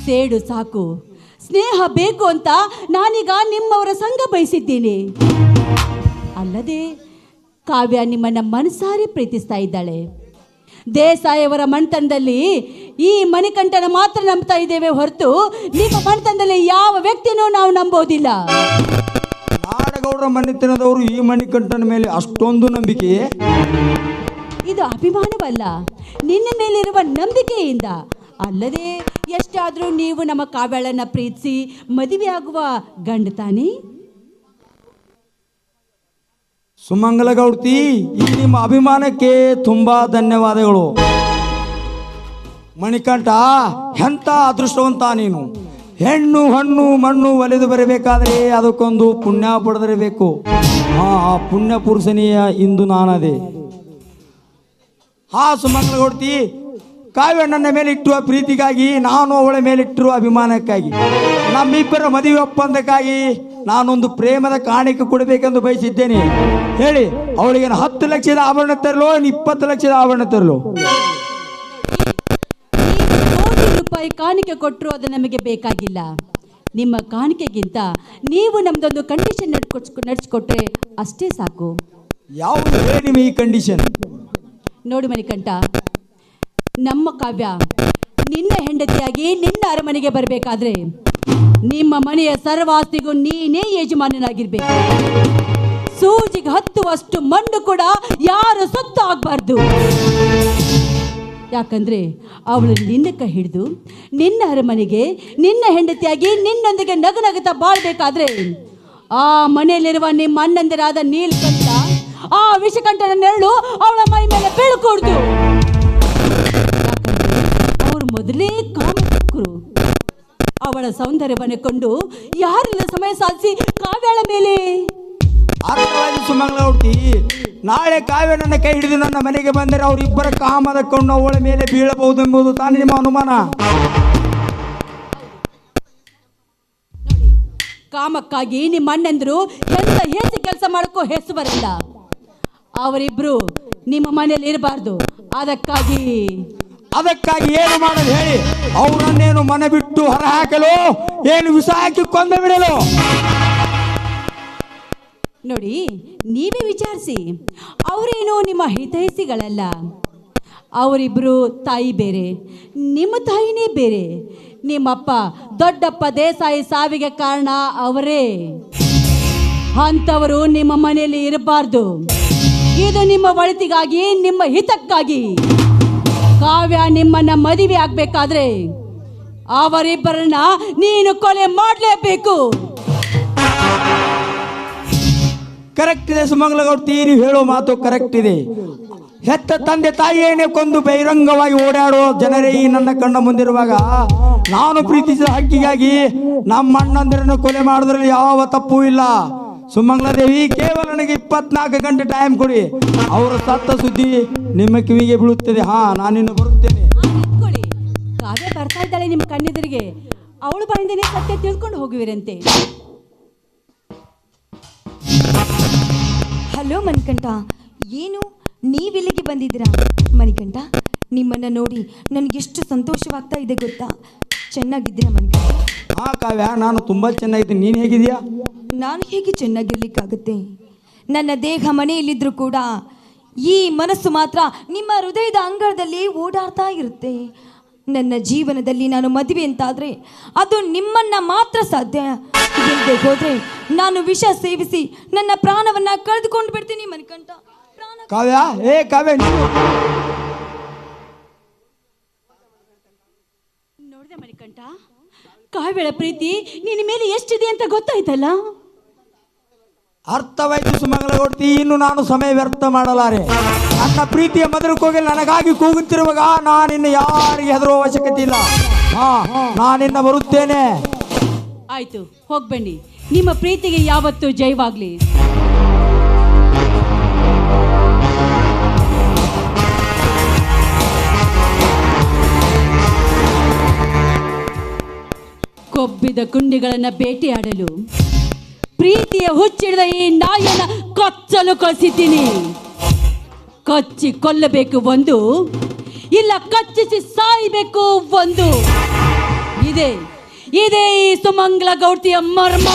ಸೇಡು ಸಾಕು, ಸ್ನೇಹ ಬೇಕು ಅಂತ ನಾನೀಗ ನಿಮ್ಮವರ ಸಂಘ ಬಯಸಿದ್ದೇನೆ. ಅಲ್ಲದೆ ಕಾವ್ಯ ನಿಮ್ಮನ್ನ ಮನಸಾರಿ ಪ್ರೀತಿಸ್ತಾ ಇದ್ದಾಳೆ. ದೇಸಾಯಿಯವರ ಮಣ್ತನದಲ್ಲಿ ಈ ಮಣಿಕಂಠನ ಮಾತ್ರ ನಂಬ್ತಾ ಇದ್ದೇವೆ ಹೊರತು ನಿಮ್ಮ ಮಣ್ತನದಲ್ಲಿ ಯಾವ ವ್ಯಕ್ತಿನೂ ನಾವು ನಂಬೋದಿಲ್ಲ. ನಾಡಗೌಡರ ಮನೆತನದವರು ಈ ಮಣಿಕಂಠನ ಮೇಲೆ ಅಷ್ಟೊಂದು ನಂಬಿಕೆ? ಇದು ಅಭಿಮಾನವಲ್ಲ, ನಿನ್ನ ಮೇಲಿರುವ ನಂಬಿಕೆಯಿಂದ. ಅಲ್ಲದೆ ಎಷ್ಟಾದರೂ ನೀವು ನಮ್ಮ ಕಾವ್ಯಳನ್ನ ಪ್ರೀತಿಸಿ ಮದುವೆ ಆಗುವ ಗಂಡ ತಾನೇ? ಸುಮಂಗಲಗೌಡ್ತಿ, ಈ ನಿಮ್ಮ ಅಭಿಮಾನಕ್ಕೆ ತುಂಬಾ ಧನ್ಯವಾದಗಳು. ಮಣಿಕಂಠ, ಎಂಥ ಅದೃಷ್ಟವಂತ ನೀನು. ಹೆಣ್ಣು ಹಣ್ಣು ಮಣ್ಣು ಒಲೆದು ಬರಬೇಕಾದರೆ ಅದಕ್ಕೊಂದು ಪುಣ್ಯ ಪಡೆದಿರಬೇಕು. ಆ ಪುಣ್ಯ ಪುರುಷನೀಯ ಇಂದು ನಾನದೆ. ಸುಮಂಗಲಗೌಡ್ತಿ, ಕಾವ್ಯ ನನ್ನ ಮೇಲೆ ಇಟ್ಟುವ ಪ್ರೀತಿಗಾಗಿ, ನಾನು ಅವಳ ಮೇಲಿಟ್ಟಿರುವ ಅಭಿಮಾನಕ್ಕಾಗಿ, ನಮ್ಮಿಬ್ಬರ ಮದುವೆ ಒಪ್ಪಂದಕ್ಕಾಗಿ ನಾನೊಂದು ಪ್ರೇಮದ ಕಾಣಿಕೆ ಕೊಡಬೇಕೆಂದು ಬಯಸಿದ್ದೇನೆ. ಹೇಳಿ, ಅವಳಿಗೆ 10 ಲಕ್ಷದ ಆಭರಣ ತರಲು, 20 ಲಕ್ಷದ ಆಭರಣ ತರಲು? ಕೋಟಿ ರೂಪಾಯಿ ಕಾಣಿಕೆ ಕೊಟ್ಟರು ಅದು ನಮಗೆ ಬೇಕಾಗಿಲ್ಲ. ನಿಮ್ಮ ಕಾಣಿಕೆಗಿಂತ ನೀವು ನಮ್ದೊಂದು ಕಂಡೀಷನ್ ನಡೆಸಿಕೊಟ್ರೆ ಅಷ್ಟೇ ಸಾಕು. ಯಾವುದು ಹೇಳಿ ಈ ಕಂಡೀಷನ್? ನೋಡಿ ಮಣಿಕಂಠ, ನಮ್ಮ ಕಾವ್ಯ ನಿನ್ನ ಹೆಂಡತಿಯಾಗಿ ನಿನ್ನ ಅರಮನೆಗೆ ಬರಬೇಕಾದ್ರೆ ನಿಮ್ಮ ಮನೆಯ ಸರ್ವಾಸ್ತಿಗೂ ನೀನೇ ಯಜಮಾನನಾಗಿರ್ಬೇಕು. ಸೂಜಿಗೆ ಹತ್ತುವಷ್ಟು ಮಣ್ಣು ಕೂಡ ಯಾರು ಸೊತ್ತು ಆಗಬಾರ್ದು. ಯಾಕಂದ್ರೆ ಅವಳು ನಿನ್ನ ಕೈ ಹಿಡಿದು ನಿನ್ನ ಅರಮನೆಗೆ ನಿನ್ನ ಹೆಂಡತಿಯಾಗಿ ನಿನ್ನೊಂದಿಗೆ ನಗುನಗುತ್ತಾ ಬಾಳ್ಬೇಕಾದ್ರೆ ಆ ಮನೆಯಲ್ಲಿರುವ ನಿಮ್ಮ ಅಣ್ಣಂದಿರಾದ ನೀಲಕಂಠ, ಆ ವಿಷಕಂಠನ ನೆರಳು ಅವಳ ಮೈ ಮೇಲೆ ಬೀಳ್ಕೂಡ್ದು. ಅವರು ಮೊದಲೇ ಕಾಮಕರು. ಅವಳ ಸೌಂದರ್ಯವನ್ನು ಕೊಂಡು ಯಾರೆಲ್ಲ ಸಮಯ ಸಾಧಿಸಿ ಕಾವ್ಯಳ ಮೇಲೆ ಸುಮಂಗಲಗೌಡ್ತಿ, ನಾಳೆ ಕಾವ್ಯ ನನ್ನ ಕೈ ಹಿಡಿದು ನನ್ನ ಮನೆಗೆ ಬಂದರೆ ಅವರಿಬ್ಬರ ಕಾಮದ ಕೊಂಡು ಅವಳ ಮೇಲೆ ಬೀಳಬಹುದು ಎಂಬುದು ತಾನೇ ನಿಮ್ಮ ಅನುಮಾನ? ಕಾಮಕ್ಕಾಗಿ ನಿಮ್ಮ ಅಣ್ಣಂದ್ರು ಎಂತ ಹೇಸಿ ಕೆಲಸ ಮಾಡಕ್ಕೋ ಹೆಸರು ಬರಲ್ಲ. ಅವರಿಬ್ರು ನಿಮ್ಮ ಮನೆಯಲ್ಲಿ ಇರಬಾರ್ದು. ಅದಕ್ಕಾಗಿ ಏನು ಮಾಡೋದು ಹೇಳಿ? ಅವರನ್ನೇನು ಮನೆ ಬಿಟ್ಟು ಹೊರ ಹಾಕಲು, ಏನು ವಿಷ ಹಾಕಿ ಕೊಂದ ಬಿಡಲು? ನೋಡಿ, ನೀವೇ ವಿಚಾರಿಸಿ. ಅವರೇನು ನಿಮ್ಮ ಹಿತೈಷಿಗಳಲ್ಲ. ಅವರಿಬ್ರು ತಾಯಿ ಬೇರೆ, ನಿಮ್ಮ ತಾಯಿನೇ ಬೇರೆ. ನಿಮ್ಮಪ್ಪ ದೊಡ್ಡಪ್ಪ ದೇಸಾಯಿ ಸಾವಿಗೆ ಕಾರಣ ಅವರೇ. ಅಂಥವರು ನಿಮ್ಮ ಮನೆಯಲ್ಲಿ ಇರಬಾರ್ದು. ಇದು ನಿಮ್ಮ ಒಳಿತಿಗಾಗಿ, ನಿಮ್ಮ ಹಿತಕ್ಕಾಗಿ. ಕಾವ್ಯ ನಿಮ್ಮನ್ನ ಮದುವೆ ಆಗ್ಬೇಕಾದ್ರೆ ಅವರಿಬ್ಬರನ್ನ ನೀನು ಕೊಲೆ ಮಾಡಲೇಬೇಕು. ಕರೆಕ್ಟ್ ಇದೆ ಸುಮಂಗಲಗೌಡ್ತಿ, ನೀವು ಹೇಳೋ ಮಾತು ಕರೆಕ್ಟ್ ಇದೆ. ಹೆತ್ತ ತಂದೆ ತಾಯಿಯನ್ನೇ ಕೊಂದು ಬಹಿರಂಗವಾಗಿ ಓಡಾಡೋ ಜನರೇ ಈ ನನ್ನ ಕಣ್ಣ ಮುಂದಿರುವಾಗ ನಾನು ಪ್ರೀತಿಸಿದ ಹಕ್ಕಿಗಾಗಿ ನಮ್ಮ ಅಣ್ಣಂದಿರನ್ನು ಕೊಲೆ ಮಾಡೋದ್ರಲ್ಲಿ ಯಾವ ತಪ್ಪು ಇಲ್ಲ. ಸುಮಂಗಲಾದೇವಿ, ಕೇವಲ ನನಗೆ 24 ಗಂಟೆ ಟೈಮ್ ಕೊಡಿ. ಅವರ ಸತ್ತ ಸುದ್ದಿ ನಿಮ್ಮ ಕಿವಿಗೆ ಬೀಳುತ್ತದೆ. ನಾನಿನ್ನು ಬರುತ್ತೇನೆ. ನಿಂತ್ಕೊಳ್ಳಿ. ಕಾವ್ಯ ಬರ್ತಾ ಇದ್ದಾಳೆ ನಿಮ್ಮ ಕಣ್ಣೆದುರಿಗೆ. ಅವಳು ಬಾಯಿಂದನೇ ಸತ್ಯ ತಿಳ್ಕೊಂಡು ಹೋಗುವಿರಂತೆ. ಹಲೋ ಮಣಿಕಂಠ, ಏನು ನೀವಿಲ್ಲಿಗೆ ಬಂದಿದ್ದೀರಾ? ಮಣಿಕಂಠ, ನಿಮ್ಮನ್ನು ನೋಡಿ ನನಗೆಷ್ಟು ಸಂತೋಷವಾಗ್ತಾ ಇದೆ ಗೊತ್ತಾ? ಚೆನ್ನಾಗಿದ್ದೀರಾ ಮಣಿಕಂಠ? ಕಾವ್ಯ, ನಾನು ತುಂಬ ಚೆನ್ನಾಗಿದ್ದೀನಿ. ನೀನು ಹೇಗಿದೆಯಾ? ನಾನು ಹೇಗೆ ಚೆನ್ನಾಗಿರ್ಲಿಕ್ಕಾಗುತ್ತೆ? ನನ್ನ ದೇಹ ಮನೆಯಲ್ಲಿದ್ದರೂ ಕೂಡ ಈ ಮನಸ್ಸು ಮಾತ್ರ ನಿಮ್ಮ ಹೃದಯದ ಅಂಗಳದಲ್ಲಿ ಓಡಾಡ್ತಾ ಇರುತ್ತೆ. ನನ್ನ ಜೀವನದಲ್ಲಿ ನಾನು ಮದುವೆ ಅಂತಾದರೆ ಅದು ನಿಮ್ಮನ್ನು ಮಾತ್ರ ಸಾಧ್ಯ. ಇಲ್ಲದೆ ಹೋದರೆ ನಾನು ವಿಷ ಸೇವಿಸಿ ನನ್ನ ಪ್ರಾಣವನ್ನು ಕಳೆದುಕೊಂಡು ಬಿಡ್ತೀನಿ ಮಣಿಕಂಠ. ಕಾವ್ಯ, ಕಾವ್ಯ, ನೋಡಿದೆ ಮಣಿಕಂಠ, ಕಾವ್ಯಳ ಪ್ರೀತಿ ನಿನ್ನ ಮೇಲೆ ಎಷ್ಟಿದೆ ಅಂತ ಗೊತ್ತಾಯ್ತಲ್ಲ? ಅರ್ಥವಾಯ್ತು ಸುಮಂಗಲಗೌಡ್ತಿ. ಇನ್ನು ನಾನು ಸಮಯ ವ್ಯರ್ಥ ಮಾಡಲಾರೆ. ನನ್ನ ಪ್ರೀತಿಯ ಮಧುರ ಕೋಗಿಲೆ ನನಗಾಗಿ ಕೂಗುತ್ತಿರುವಾಗ ನಾನಿನ್ನು ಯಾರಿಗೆ ಹೆದರುವ ಅವಶ್ಯಕತೆ ಇಲ್ಲ. ನಾನಿನ್ನ ಬರುತ್ತೇನೆ. ಆಯ್ತು, ಹೋಗ್ಬನ್ನಿ. ನಿಮ್ಮ ಪ್ರೀತಿಗೆ ಯಾವತ್ತೂ ಜಯವಾಗ್ಲಿ. ಕೊಬ್ಬಿದ ಗುಂಡಿಗಳನ್ನ ಬೇಟೆಯಾಡಲು ಪ್ರೀತಿಯ ಹುಚ್ಚಿಡಿದ ಈ ನಾಯಿಯನ್ನ ಕಚ್ಚಲು ಕಳಿಸಿದ್ದೀನಿ. ಕಚ್ಚಿ ಕೊಲ್ಲಬೇಕು ಒಂದು, ಇಲ್ಲ ಕಚ್ಚಿಸಿ ಸಾಯಬೇಕು ಒಂದು. ಇದೇ ಈ ಸುಮಂಗಲಗೌಡ್ತಿಯ ಮರ್ಮ.